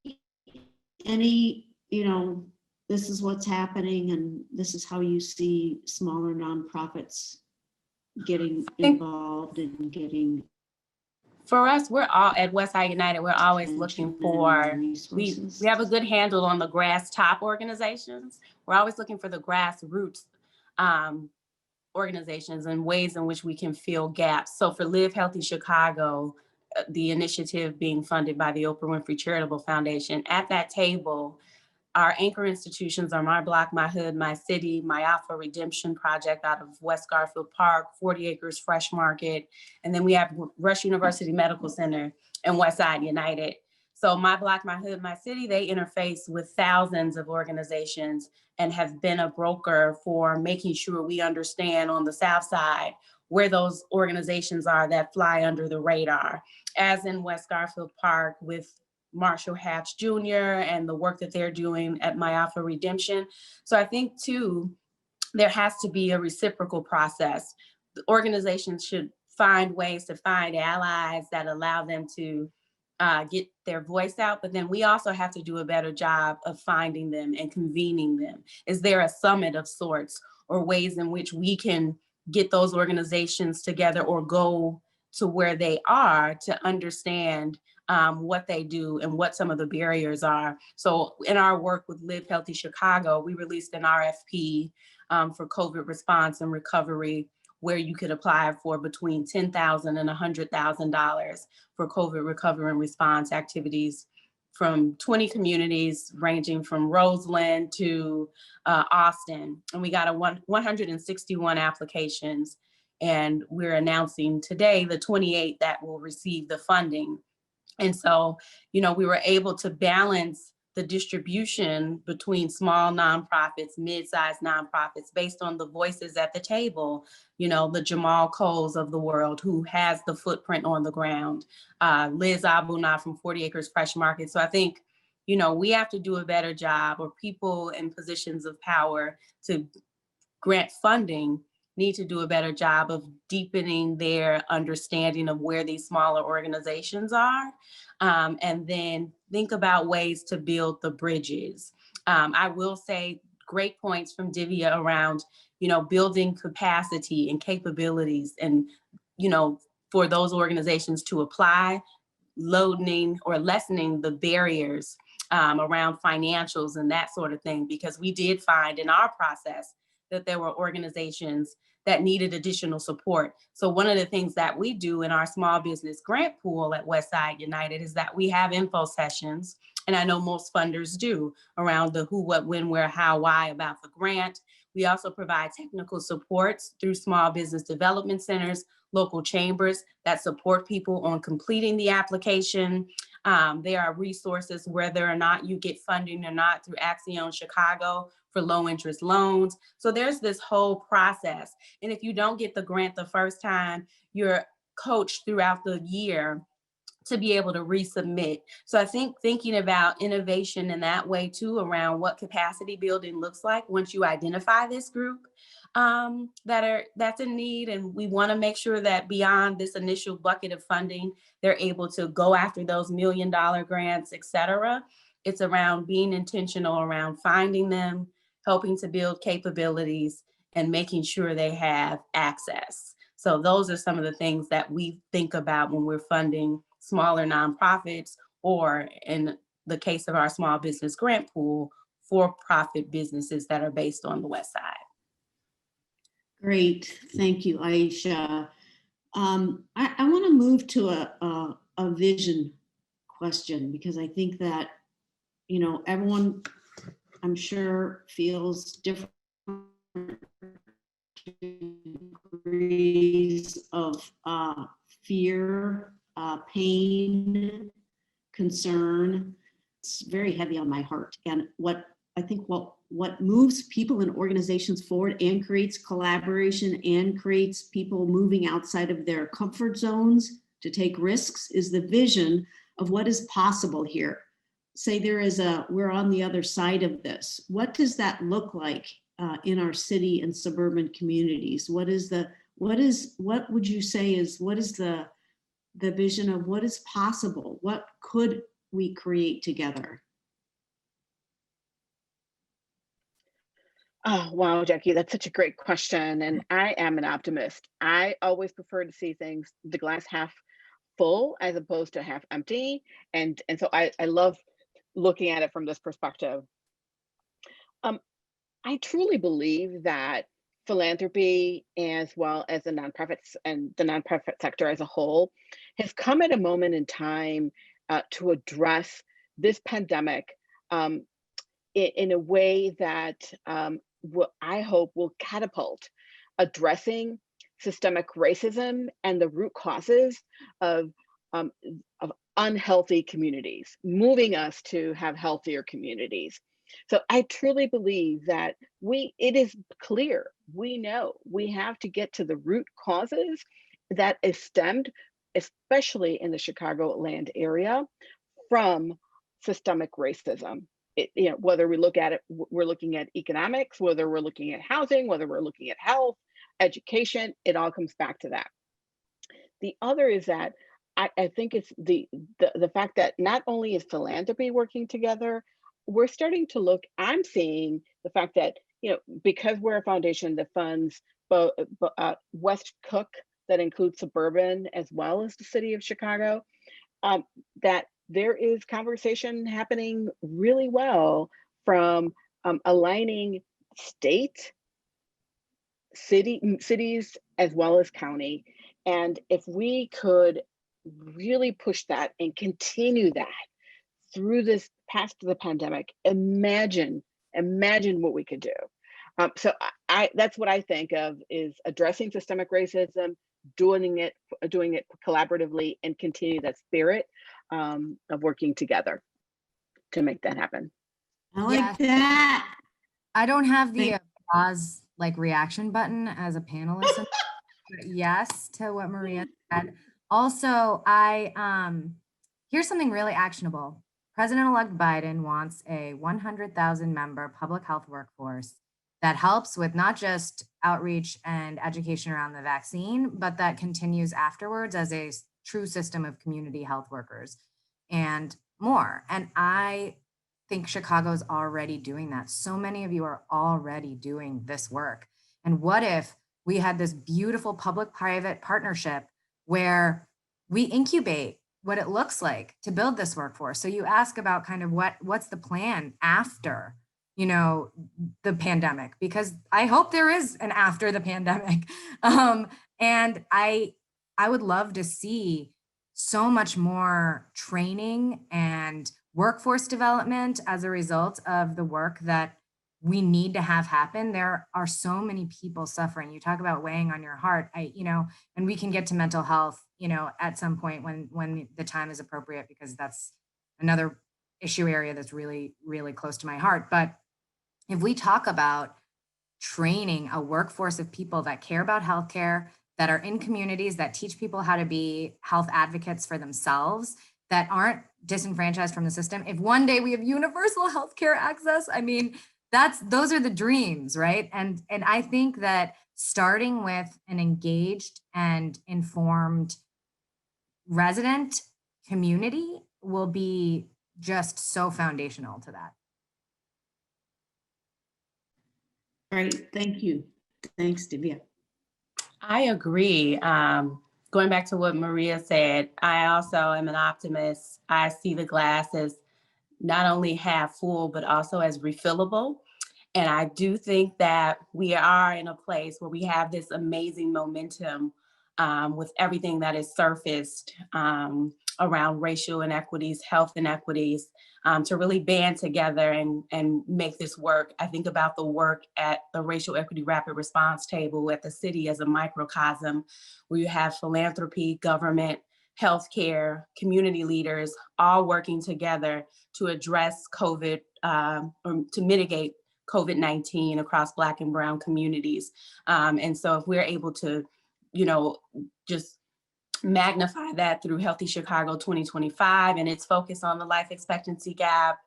this is what's happening and this is how you see smaller nonprofits getting involved and getting. For us, we're all at Westside United, we're always looking for, we have a good handle on the grass top organizations. We're always looking for the grassroots organizations and ways in which we can fill gaps. So for Live Healthy Chicago, the initiative being funded by the Oprah Winfrey Charitable Foundation, at that table, our anchor institutions are My Block, My Hood, My City, My Alpha Redemption Project out of West Garfield Park, 40 Acres Fresh Market, and then we have Rush University Medical Center and Westside United. So My Block, My Hood, My City, they interface with thousands of organizations and have been a broker for making sure we understand on the South Side where those organizations are that fly under the radar, as in West Garfield Park with Marshall Hatch Jr. and the work that they're doing at My Alpha Redemption. So I think too, there has to be a reciprocal process. The organizations should find ways to find allies that allow them to get their voice out, but then we also have to do a better job of finding them and convening them. Is there a summit of sorts or ways in which we can get those organizations together or go to where they are to understand what they do and what some of the barriers are. So in our work with Live Healthy Chicago, we released an RFP for COVID response and recovery, where you could apply for between $10,000 and $100,000 for COVID recovery and response activities from 20 communities ranging from Roseland to Austin. And we got 161 applications. And we're announcing today the 28 that will receive the funding. And so, we were able to balance the distribution between small nonprofits, mid-sized nonprofits, based on the voices at the table, you know, the Jamal Coles of the world, who has the footprint on the ground, Liz Abuna from 40 Acres Fresh Market. So I think, you know, we have to do a better job, or people in positions of power to grant funding need to do a better job of deepening their understanding of where these smaller organizations are, and then think about ways to build the bridges. I will say great points from Divya around, you know, building capacity and capabilities, and, you know, for those organizations to apply, loading or lessening the barriers around financials and that sort of thing, because we did find in our process that there were organizations that needed additional support. So one of the things that we do in our small business grant pool at Westside United is that we have info sessions, and I know most funders do, around the who, what, when, where, how, why about the grant. We also provide technical supports through small business development centers, local chambers that support people on completing the application. There are resources, whether or not you get funding or not, through Axion Chicago for low interest loans. So there's this whole process. And if you don't get the grant the first time, you're coached throughout the year to be able to resubmit. So I think thinking about innovation in that way too, around what capacity building looks like once you identify this group that's in need. And we want to make sure that beyond this initial bucket of funding, they're able to go after those $1 million grants, et cetera. It's around being intentional around finding them, helping to build capabilities, and making sure they have access. So those are some of the things that we think about when we're funding smaller nonprofits, or in the case of our small business grant pool, for-profit businesses that are based on the West Side. Great, thank you, Aisha. I want to move to a vision question, because I think that, you know, everyone, I'm sure, feels different degrees of fear, pain, concern. It's very heavy on my heart. And what moves people and organizations forward and creates collaboration and creates people moving outside of their comfort zones to take risks is the vision of what is possible here. Say we're on the other side of this. What does that look like in our city and suburban communities? What would you say is the vision of what is possible? What could we create together? Oh, wow, Jackie, that's such a great question. And I am an optimist. I always prefer to see things, the glass half full as opposed to half empty. And so I love looking at it from this perspective. I truly believe that philanthropy, as well as the nonprofits and the nonprofit sector as a whole, has come at a moment in time to address this pandemic in a way that I hope will catapult addressing systemic racism and the root causes of unhealthy communities, moving us to have healthier communities. So I truly believe that it is clear, we know we have to get to the root causes that is stemmed, especially in the Chicagoland area, from systemic racism. Whether we look at it, we're looking at economics, whether we're looking at housing, whether we're looking at health, education, it all comes back to that. The other is that I think it's the fact that not only is philanthropy working together, we're starting to look, I'm seeing the fact that, because we're a foundation that funds both West Cook, that includes suburban as well as the city of Chicago, that there is conversation happening really well from aligning state, cities, as well as county. And if we could really push that and continue that through this past the pandemic, imagine what we could do. So that's what I think of is addressing systemic racism, doing it collaboratively, and continue that spirit of working together. to make that happen. I like Yes. that. I don't have the Thank- applause like reaction button as a panelist. But yes to what Maria said. Also, here's something really actionable. President-elect Biden wants a 100,000 member public health workforce that helps with not just outreach and education around the vaccine, but that continues afterwards as a true system of community health workers and more. And I think Chicago is already doing that. So many of you are already doing this work. And what if we had this beautiful public-private partnership where we incubate what it looks like to build this workforce? So you ask about kind of what's the plan after, the pandemic, because I hope there is an after the pandemic. And I would love to see so much more training and workforce development as a result of the work that we need to have happen. There are so many people suffering. You talk about weighing on your heart, and we can get to mental health, at some point when the time is appropriate, because that's another issue area that's really, really close to my heart. But if we talk about training a workforce of people that care about healthcare, that are in communities, that teach people how to be health advocates for themselves, that aren't disenfranchised from the system. If one day we have universal healthcare access, those are the dreams, right? And I think that starting with an engaged and informed resident community will be just so foundational to that. Great, thank you. Thanks, Divya. I agree. Going back to what Maria said, I also am an optimist. I see the glass as not only half full, but also as refillable. And I do think that we are in a place where we have this amazing momentum with everything that is surfaced around racial inequities, health inequities, to really band together and make this work. I think about the work at the Racial Equity Rapid Response Table at the city as a microcosm, where you have philanthropy, government, healthcare, community leaders, all working together to address COVID, or to mitigate COVID-19 across Black and Brown communities. And so if we're able to, just magnify that through Healthy Chicago 2025 and its focus on the life expectancy gap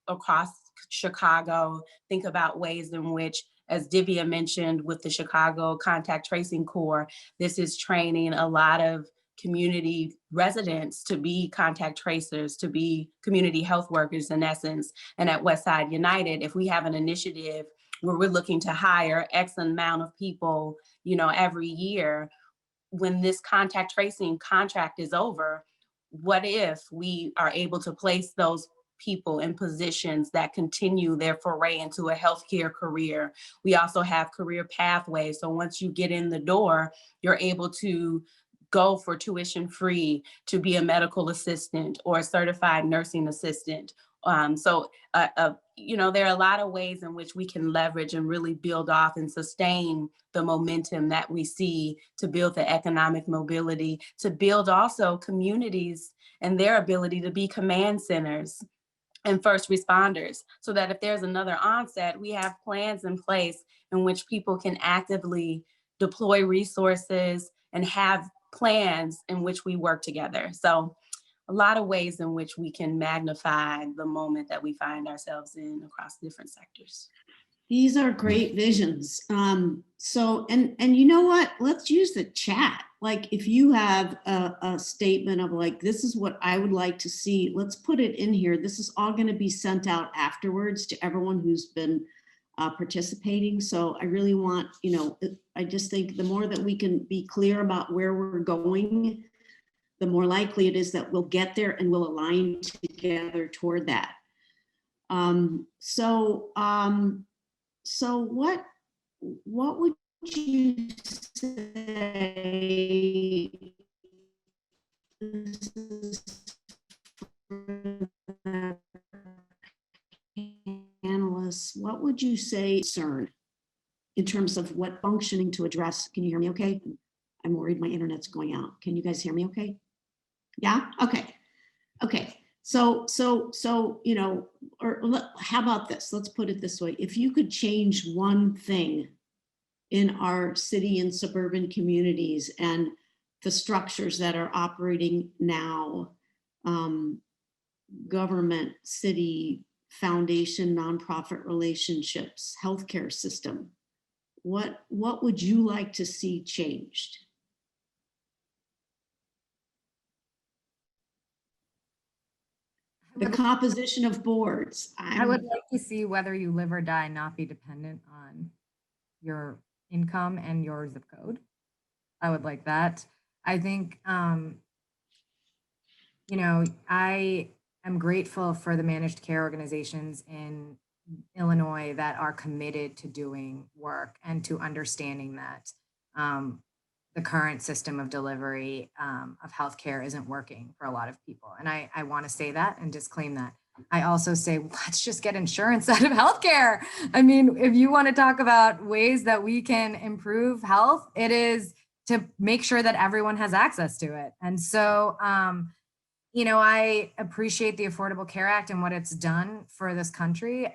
across Chicago, think about ways in which, as Divya mentioned with the Chicago Contact Tracing Corps, this is training a lot of community residents to be contact tracers, to be community health workers in essence. And at Westside United, if we have an initiative where we're looking to hire X amount of people, every year, when this contact tracing contract is over, what if we are able to place those people in positions that continue their foray into a healthcare career? We also have career pathways. So once you get in the door, you're able to go for tuition free to be a medical assistant or a certified nursing assistant. So there are a lot of ways in which we can leverage and really build off and sustain the momentum that we see to build the economic mobility, to build also communities and their ability to be command centers and first responders, so that if there's another onset, we have plans in place in which people can actively deploy resources and have plans in which we work together. So a lot of ways in which we can magnify the moment that we find ourselves in across different sectors. These are great visions. So you know what? Let's use the chat. Like if you have a statement of like, this is what I would like to see, let's put it in here. This is all going to be sent out afterwards to everyone who's been participating. So I really want, I just think the more that we can be clear about where we're going, the more likely it is that we'll get there and we'll align together toward that. So what would you say? This is for the panelists. What would you say concern in terms of what functioning to address? Can you hear me okay? I'm worried my internet's going out. Can you guys hear me okay? Yeah, okay. You know, how about this? Let's put it this way. If you could change one thing in our city and suburban communities and the structures that are operating now, government, city, foundation, nonprofit relationships, healthcare system, what would you like to see changed? The composition of boards. I would like to see whether you live or die not be dependent on your income and your zip code. I would like that. I think, you know, I am grateful for the managed care organizations in Illinois that are committed to doing work and to understanding that the current system of delivery of healthcare isn't working for a lot of people. And I want to say that and disclaim that. I also say, let's just get insurance out of healthcare. I mean, if you want to talk about ways that we can improve health, it is to make sure that everyone has access to it. And so, you know, I appreciate the Affordable Care Act and what it's done for this country.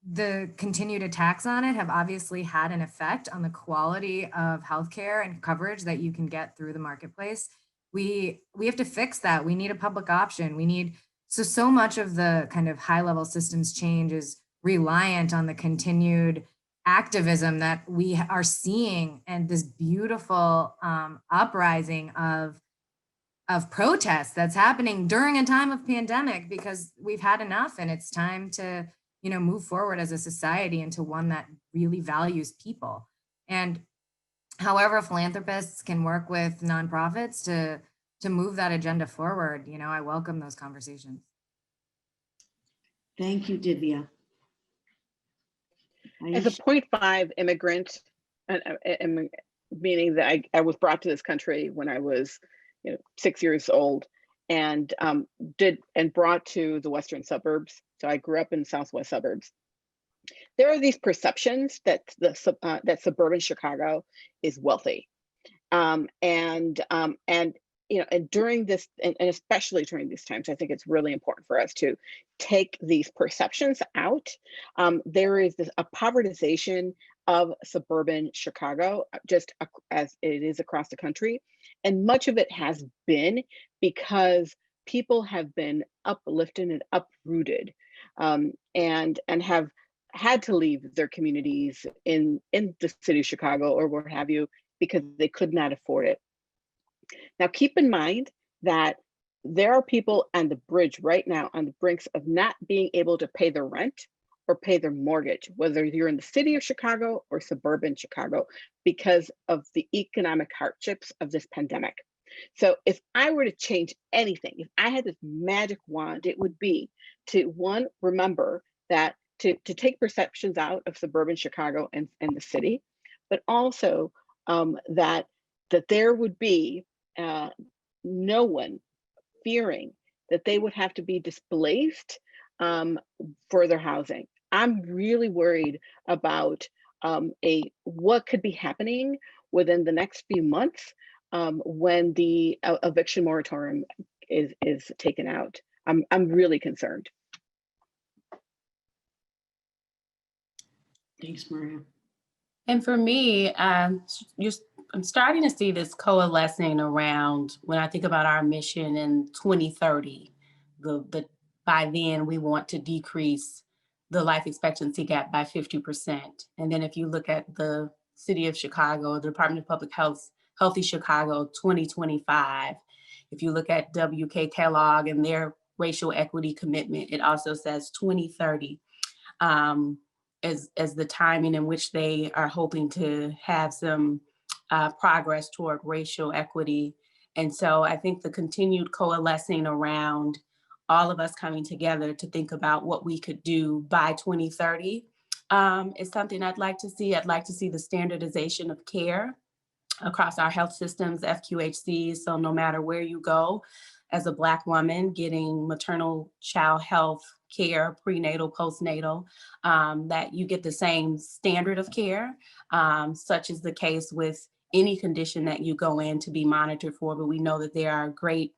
The continued attacks on it have obviously had an effect on the quality of healthcare and coverage that you can get through the marketplace. We have to fix that. We need a public option. We need, so much of the kind of high level systems change is reliant on the continued activism that we are seeing and this beautiful uprising of protests that's happening during a time of pandemic, because we've had enough and it's time to, you know, move forward as a society into one that really values people. And however philanthropists can work with nonprofits to move that agenda forward, you know, I welcome those conversations. Thank you, Divya. As a 0.5 immigrant, meaning that I was brought to this country when I was, 6 years old, and brought to the western suburbs. So I grew up in southwest suburbs. There are these perceptions that that suburban Chicago is wealthy, and during this, and especially during these times, I think it's really important for us to take these perceptions out. There is a povertization of suburban Chicago, just as it is across the country. And much of it has been because people have been uplifted and uprooted, and have had to leave their communities in the city of Chicago or what have you, because they could not afford it. Now, keep in mind that there are people on the bridge right now on the brinks of not being able to pay their rent or pay their mortgage, whether you're in the city of Chicago or suburban Chicago, because of the economic hardships of this pandemic. So if I were to change anything, if I had this magic wand, it would be to, one, remember that to take perceptions out of suburban Chicago and the city, but also that there would be no one fearing that they would have to be displaced for their housing. I'm really worried about what could be happening within the next few months when the eviction moratorium is taken out. I'm really concerned. Thanks, Maria. And for me, I'm starting to see this coalescing around, when I think about our mission in 2030, by then we want to decrease the life expectancy gap by 50%. And then if you look at the city of Chicago, the Department of Public Health, Healthy Chicago 2025, if you look at WK Kellogg and their racial equity commitment, it also says 2030 as the timing in which they are hoping to have some progress toward racial equity. And so I think the continued coalescing around all of us coming together to think about what we could do by 2030 is something I'd like to see. I'd like to see the standardization of care across our health systems, FQHCs. So no matter where you go as a Black woman getting maternal child health care, prenatal, postnatal, that you get the same standard of care, such is the case with any condition that you go in to be monitored for. But we know that there are great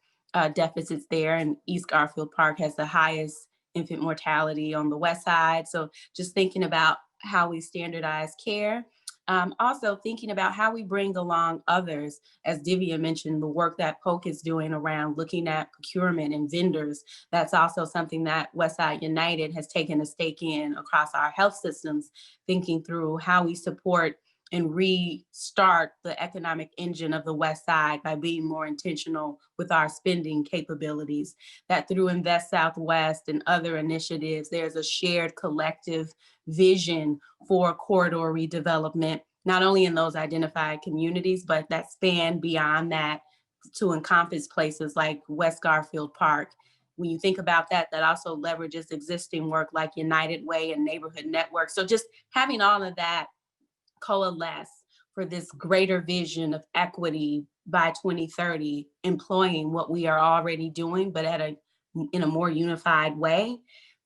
deficits there, and East Garfield Park has the highest infant mortality on the west side. So just thinking about how we standardize care. Also thinking about how we bring along others, as Divya mentioned, the work that Polk is doing around looking at procurement and vendors. That's also something that Westside United has taken a stake in across our health systems, thinking through how we support and restart the economic engine of the West Side by being more intentional with our spending capabilities. That through Invest Southwest and other initiatives, there's a shared collective vision for corridor redevelopment, not only in those identified communities, but that span beyond that to encompass places like West Garfield Park. When you think about that, that also leverages existing work like United Way and Neighborhood Network. So just having all of that coalesce for this greater vision of equity by 2030, employing what we are already doing, but in a more unified way,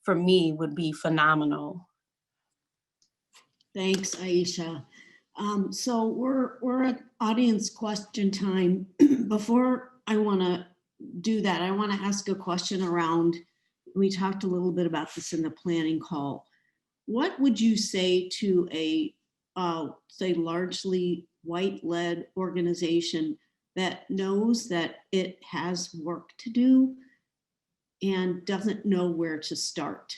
for me would be phenomenal. Thanks, Aisha. So we're at audience question time. Before I want to do that, I want to ask a question around, we talked a little bit about this in the planning call. What would you say to a, say, largely white-led organization that knows that it has work to do and doesn't know where to start?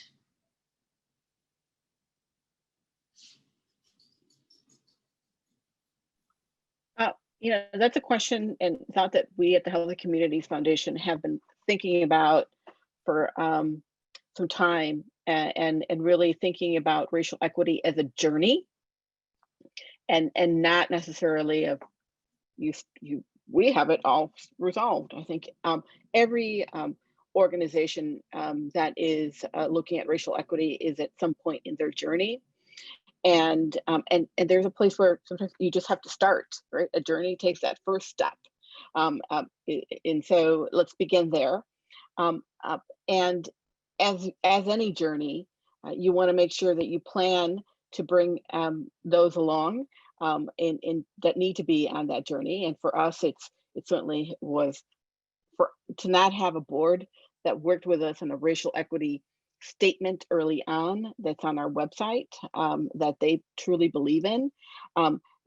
That's a question and thought that we at the Healthy Communities Foundation have been thinking about for some time, and really thinking about racial equity as a journey, and not necessarily of we have it all resolved. I think every organization that is looking at racial equity is at some point in their journey. And there's a place where sometimes you just have to start, right? A journey takes that first step. And so let's begin there. And as any journey, you want to make sure that you plan to bring those along and that need to be on that journey. And for us, it certainly was to not have a board that worked with us on a racial equity statement early on that's on our website, that they truly believe in,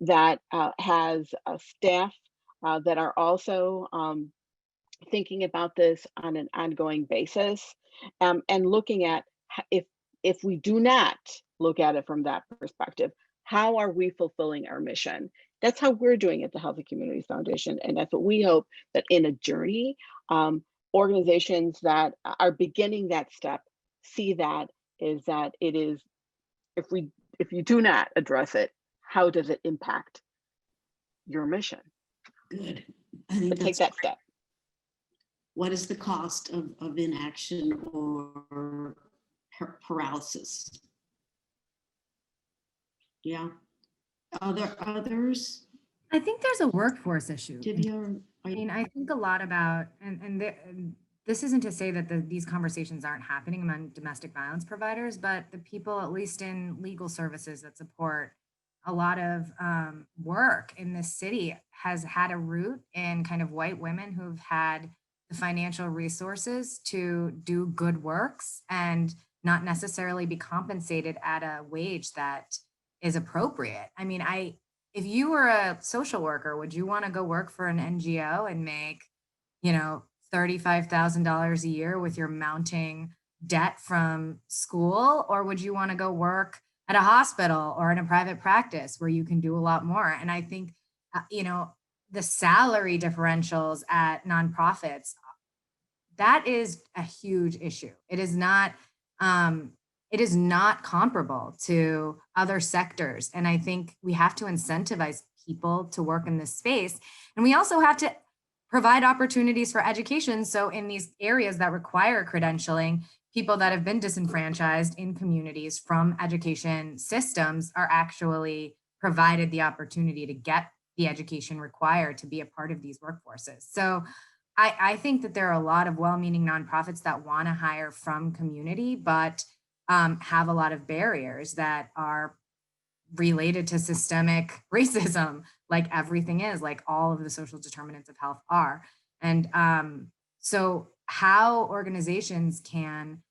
that has staff that are also thinking about this on an ongoing basis, and looking at if we do not look at it from that perspective, how are we fulfilling our mission? That's how we're doing it at the Healthy Communities Foundation, and that's what we hope that in a journey, organizations that are beginning that step see that is that it is, if you do not address it, how does it impact your mission? Good. I think but take that step. What is the cost of inaction or paralysis? Yeah. Are there others? I think there's a workforce issue. Divya, I mean, I think a lot about, and this isn't to say that these conversations aren't happening among domestic violence providers, but the people, at least in legal services that support a lot of work in this city, has had a root in kind of white women who've had the financial resources to do good works and not necessarily be compensated at a wage that is appropriate. I mean, if you were a social worker, would you want to go work for an NGO and make, $35,000 a year with your mounting debt from school? Or would you want to go work at a hospital or in a private practice where you can do a lot more? And I think, the salary differentials at nonprofits, that is a huge issue. It is not comparable to other sectors. And I think we have to incentivize people to work in this space. And we also have to provide opportunities for education. So in these areas that require credentialing, people that have been disenfranchised in communities from education systems are actually provided the opportunity to get the education required to be a part of these workforces. So I think that there are a lot of well-meaning nonprofits that want to hire from community, but have a lot of barriers that are related to systemic racism, like everything is, like all of the social determinants of health are. And So how organizations can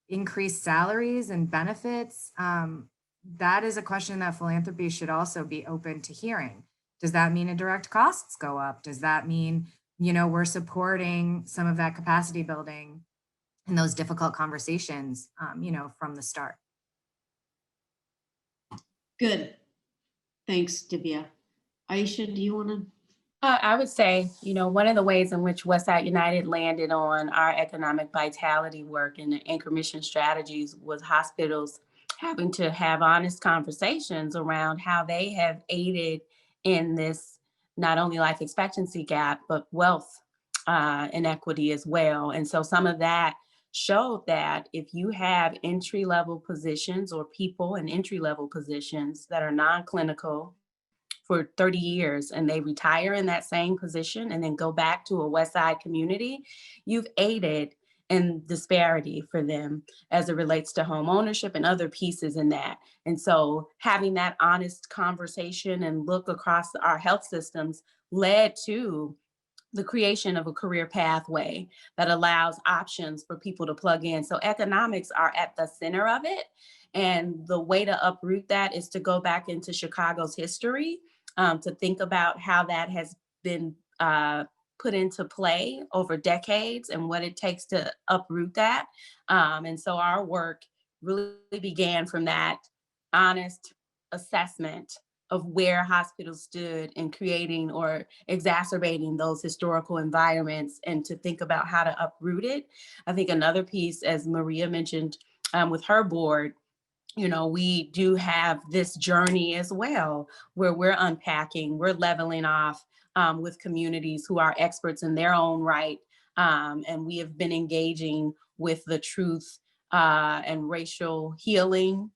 increase salaries and benefits, that is a question that philanthropy should also be open to hearing. Does that mean indirect costs go up? Does that mean, we're supporting some of that capacity building and those difficult conversations, from the start? Good. Thanks, Divya. Aisha, do you want to? I would say, one of the ways in which Westside United landed on our economic vitality work and the anchor mission strategies was hospitals having to have honest conversations around how they have aided in this not only life expectancy gap, but wealth inequity as well. And so some of that showed that if you have entry level positions or people in entry level positions that are non-clinical for 30 years and they retire in that same position and then go back to a West Side community, you've aided in disparity for them as it relates to home ownership and other pieces in that. And so having that honest conversation and look across our health systems led to the creation of a career pathway that allows options for people to plug in. So economics are at the center of it. And the way to uproot that is to go back into Chicago's history, to think about how that has been put into play over decades and what it takes to uproot that. And so our work really began from that honest assessment of where hospitals stood in creating or exacerbating those historical environments and to think about how to uproot it. I think another piece, as Maria mentioned with her board, we do have this journey as well where we're unpacking, we're leveling off with communities who are experts in their own right. And we have been engaging with the truth and racial healing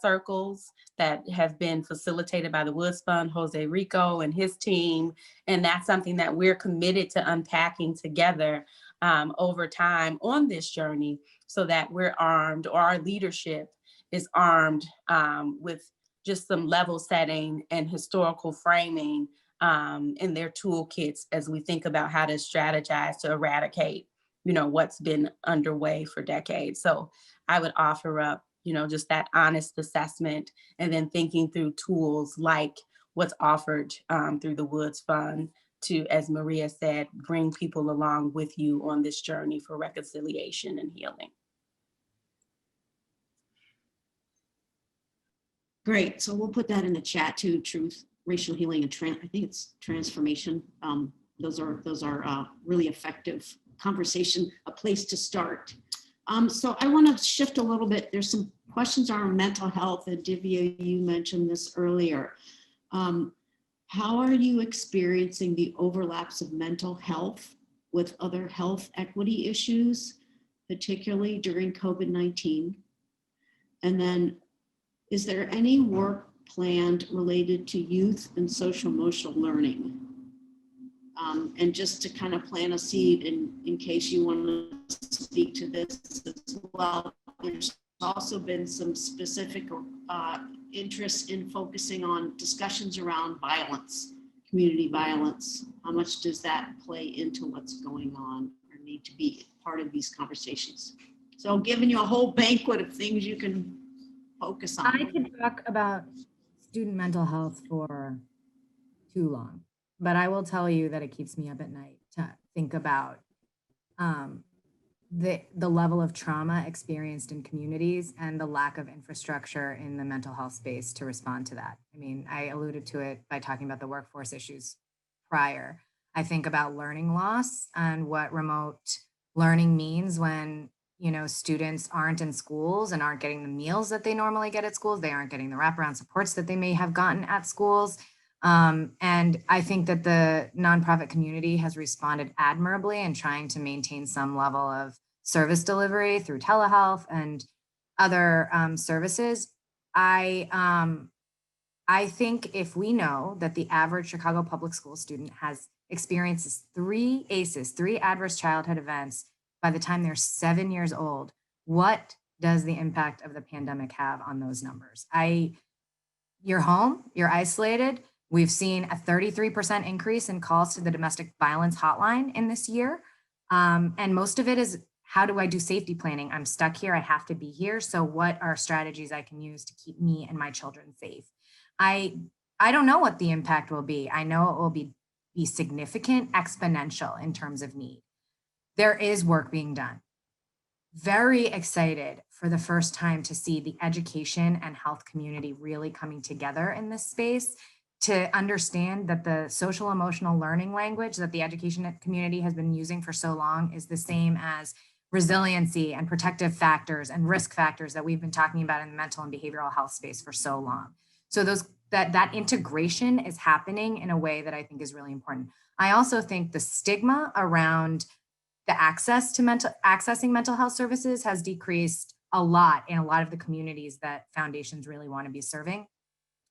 circles that have been facilitated by the Woods Fund, Jose Rico and his team. And that's something that we're committed to unpacking together over time on this journey so that we're armed, or our leadership is armed with just some level setting and historical framing in their toolkits as we think about how to strategize to eradicate, what's been underway for decades. So I would offer up, just that honest assessment and then thinking through tools like what's offered through the Woods Fund to, as Maria said, bring people along with you on this journey for reconciliation and healing. Great. So we'll put that in the chat too. Truth, racial healing, and I think it's transformation. Those are really effective conversation, a place to start. So I want to shift a little bit. There's some questions on mental health, and Divya, you mentioned this earlier. How are you experiencing the overlaps of mental health with other health equity issues, particularly during COVID-19? And then, is there any work planned related to youth and social emotional learning? And just to kind of plant a seed in case you want to speak to this as well, there's also been some specific interest in focusing on discussions around violence, community violence. How much does that play into what's going on or need to be part of these conversations? So giving you a whole banquet of things you can focus on. I could talk about student mental health for too long, but I will tell you that it keeps me up at night to think about the level of trauma experienced in communities and the lack of infrastructure in the mental health space to respond to that. I mean, I alluded to it by talking about the workforce issues prior. I think about learning loss and what remote learning means when students aren't in schools and aren't getting the meals that they normally get at schools. They aren't getting the wraparound supports that they may have gotten at schools. And I think that the nonprofit community has responded admirably in trying to maintain some level of service delivery through telehealth and other services. I think if we know that the average Chicago public school student has experiences 3 ACEs, 3 adverse childhood events by the time they're 7 years old, what does the impact of the pandemic have on those numbers? You're home, you're isolated. We've seen a 33% increase in calls to the domestic violence hotline in this year. And most of it is, how do I do safety planning? I'm stuck here, I have to be here. So what are strategies I can use to keep me and my children safe? I don't know what the impact will be. I know it will be significant, exponential in terms of need. There is work being done. Very excited for the first time to see the education and health community really coming together in this space to understand that the social emotional learning language that the education community has been using for so long is the same as resiliency and protective factors and risk factors that we've been talking about in the mental and behavioral health space for so long. So that integration is happening in a way that I think is really important. I also think the stigma around the access to accessing mental health services has decreased a lot in a lot of the communities that foundations really want to be serving.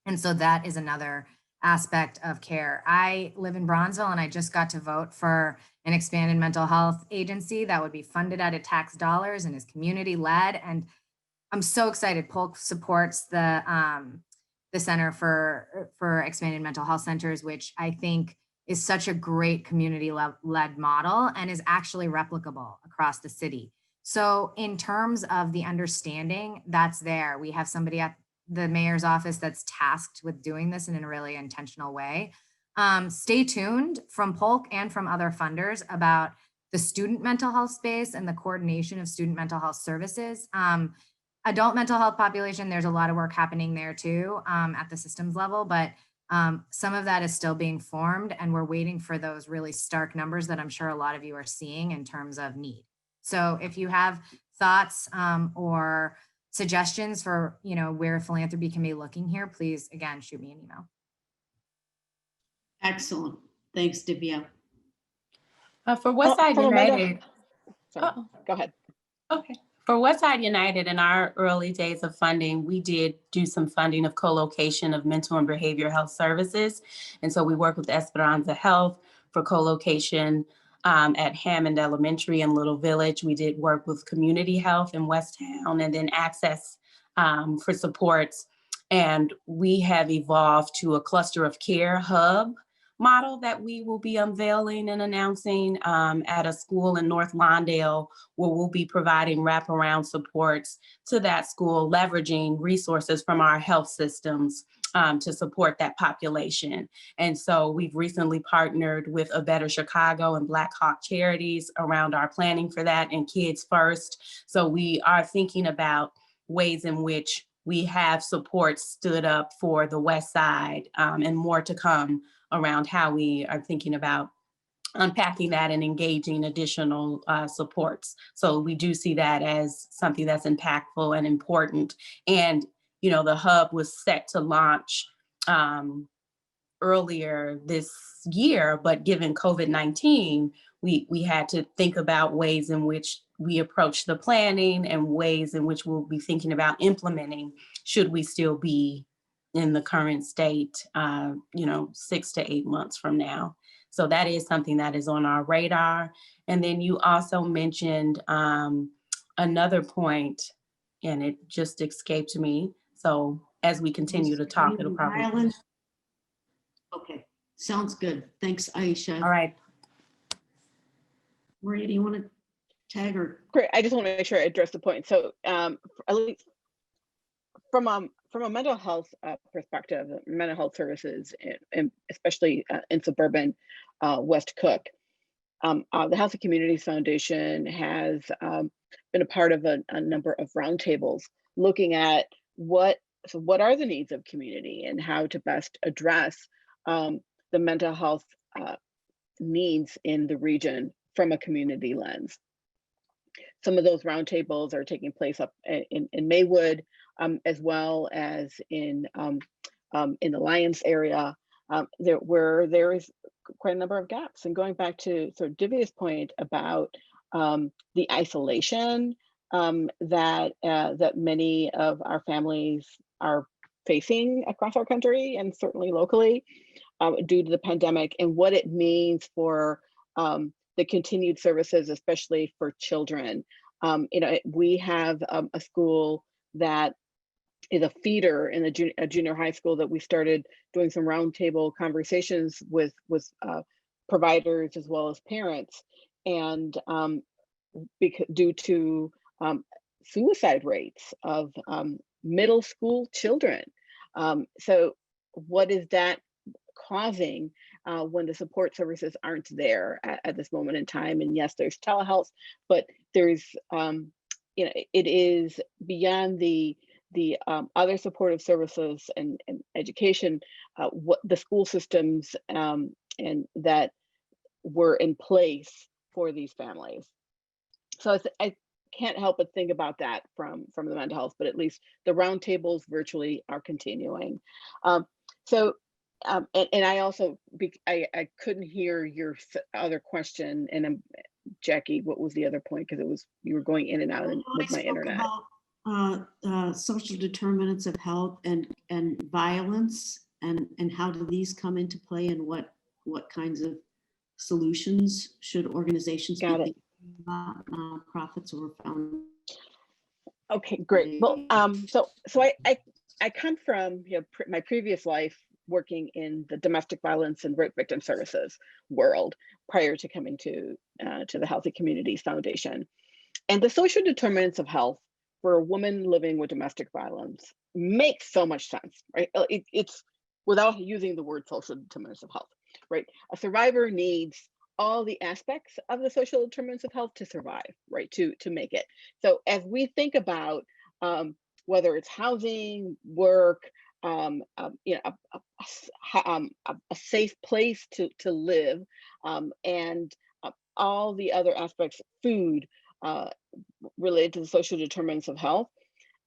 And so that is another aspect of care. I live in Bronzeville and I just got to vote for an expanded mental health agency that would be funded out of tax dollars and is community led. And I'm so excited. Polk supports the Center for Expanded Mental Health Centers, which I think is such a great community-led model and is actually replicable across the city. So in terms of the understanding that's there, we have somebody at the mayor's office that's tasked with doing this in a really intentional way. Stay tuned from Polk and from other funders about the student mental health space and the coordination of student mental health services. Adult mental health population, there's a lot of work happening there too at the systems level, but some of that is still being formed and we're waiting for those really stark numbers that I'm sure a lot of you are seeing in terms of need. So if you have thoughts or suggestions for where philanthropy can be looking here, please, again, shoot me an email. Excellent. Thanks, Divya. For Westside United. Sorry, go ahead. Okay. For Westside United, in our early days of funding, we did do some funding of co-location of mental and behavioral health services. And so we work with Esperanza Health for co-location at Hammond Elementary and Little Village. We did work with Community Health in West Town and then Access for supports. And we have evolved to a cluster of care hub model that we will be unveiling and announcing at a school in North Lawndale, where we'll be providing wraparound supports to that school, leveraging resources from our health systems to support that population. And so we've recently partnered with A Better Chicago and Black Hawk Charities around our planning for that and Kids First. So we are thinking about ways in which we have support stood up for the West Side and more to come around how we are thinking about unpacking that and engaging additional supports. So we do see that as something that's impactful and important. And, the hub was set to launch earlier this year, but given COVID-19, we had to think about ways in which we approach the planning and ways in which we'll be thinking about implementing should we still be in the current state, 6 to 8 months from now. So that is something that is on our radar. And then you also mentioned another point, and it just escaped me. So as we continue to talk, it'll probably. Okay, sounds good. Thanks, Aisha. All right. Maria, do you want to tag or? Great. I just want to make sure I address the point. So at least from a mental health perspective, mental health services, and especially in suburban West Cook, the Health and Communities Foundation has been a part of a number of roundtables looking at what are the needs of community and how to best address the mental health needs in the region from a community lens. Some of those roundtables are taking place up in Maywood, as well as in the Lyons area, where there is quite a number of gaps. And going back to sort of Divya's point about the isolation that many of our families are facing across our country and certainly locally due to the pandemic, and what it means for the continued services, especially for children. We have a school that is a feeder in a junior high school that we started doing some roundtable conversations with providers as well as parents. and due to suicide rates of middle school children. So what is that causing when the support services aren't there at this moment in time? And yes, there's telehealth, but there's, it is beyond the other supportive services and education, what the school systems and that were in place for these families. So I can't help but think about that from the mental health, but at least the roundtables virtually are continuing. And I also, I couldn't hear your other question, and Jackie, what was the other point? Because you were going in and out with my internet. About social determinants of health and violence, and how do these come into play, and what kinds of solutions should organizations be thinking about, nonprofits or found? Okay, great. Well, so I come from my previous life working in the domestic violence and rape victim services world prior to coming to the Healthy Communities Foundation. And the social determinants of health for a woman living with domestic violence makes so much sense, right? It's without using the word social determinants of health, right? A survivor needs all the aspects of the social determinants of health to survive, right? To make it. So as we think about whether it's housing, work, a safe place to live, and all the other aspects, food, related to the social determinants of health,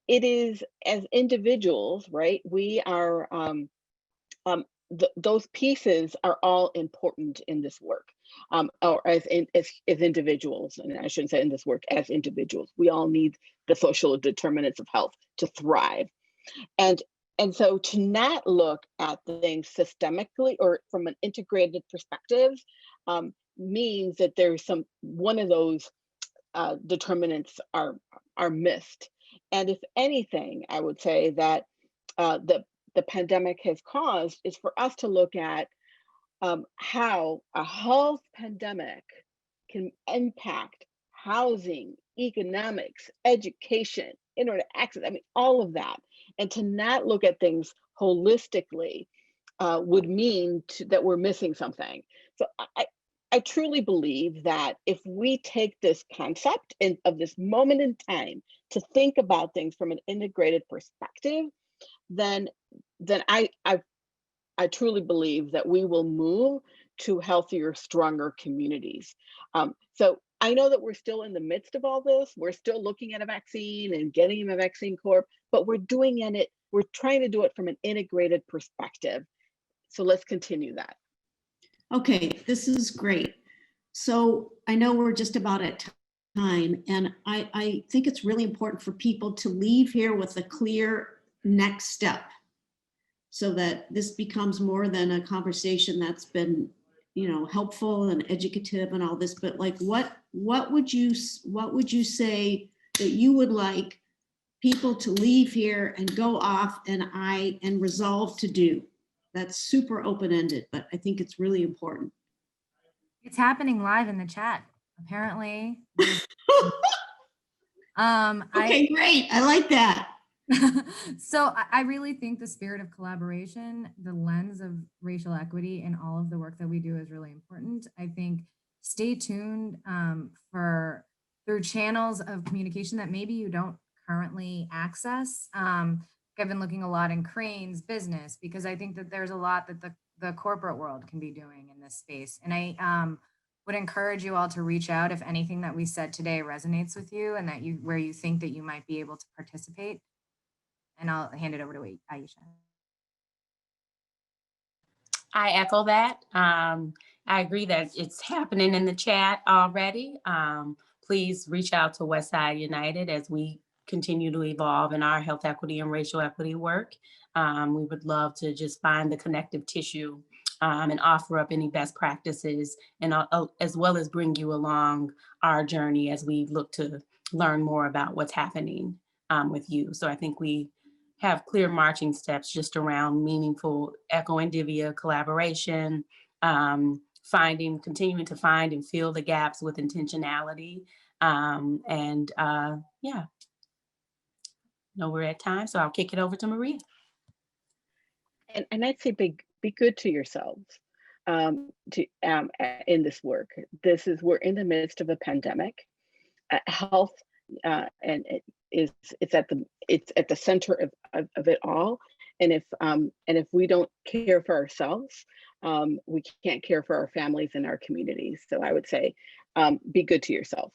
it is, as individuals, right? We are, those pieces are all important in this work, or as individuals, and I shouldn't say in this work, as individuals. We all need the social determinants of health to thrive. And so to not look at things systemically or from an integrated perspective means that there's one of those determinants are missed. And if anything, I would say that the pandemic has caused is for us to look at how a health pandemic can impact housing, economics, education, internet access, I mean, all of that. And to not look at things holistically would mean that we're missing something. So I truly believe that if we take this concept of this moment in time to think about things from an integrated perspective, then I truly believe that we will move to healthier, stronger communities. So I know that we're still in the midst of all this. We're still looking at a vaccine and getting a vaccine corp, but we're trying to do it from an integrated perspective. So let's continue that. Okay, this is great. So I know we're just about at time, and I think it's really important for people to leave here with a clear next step, so that this becomes more than a conversation that's been, helpful and educative and all this, but like, what would you say that you would like people to leave here and go off and resolve to do? That's super open-ended, but I think it's really important. It's happening live in the chat, apparently. Okay, great. I like that. So I really think the spirit of collaboration, the lens of racial equity in all of the work that we do is really important. I think stay tuned through channels of communication that maybe you don't currently access. I've been looking a lot in Crane's business, because I think that there's a lot that the corporate world can be doing in this space. And I would encourage you all to reach out if anything that we said today resonates with you, and where you think that you might be able to participate. And I'll hand it over to Aisha. I echo that. I agree that it's happening in the chat already. Please reach out to Westside United as we continue to evolve in our health equity and racial equity work. We would love to just find the connective tissue and offer up any best practices, and as well as bring you along our journey as we look to learn more about what's happening with you. So I think we have clear marching steps just around meaningful Echo and Divya collaboration, continuing to find and fill the gaps with intentionality. Yeah, no, we're at time, so I'll kick it over to Maria. And I'd say be good to yourselves in this work. We're in the midst of a pandemic. Health and it's at the center of it all. And if we don't care for ourselves, we can't care for our families and our communities. So I would say, be good to yourself.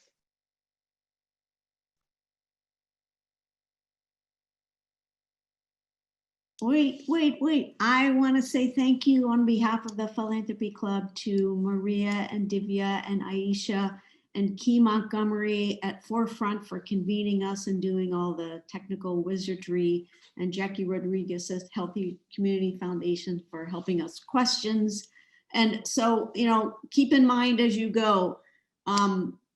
Wait. I want to say thank you on behalf of the Philanthropy Club to Maria and Divya and Aisha and Key Montgomery at Forefront for convening us and doing all the technical wizardry, and Jackie Rodriguez at Healthy Community Foundation for helping us questions. And so, keep in mind as you go,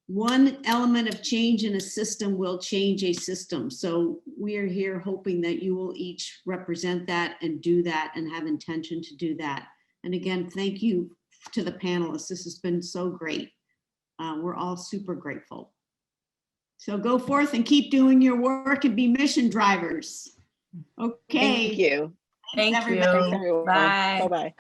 one element of change in a system will change a system. So we are here hoping that you will each represent that and do that and have intention to do that. And again, thank you to the panelists. This has been so great. We're all super grateful. So go forth and keep doing your work and be mission drivers. Okay. Thank you. Thank you. Thanks, everyone. Bye. Bye-bye.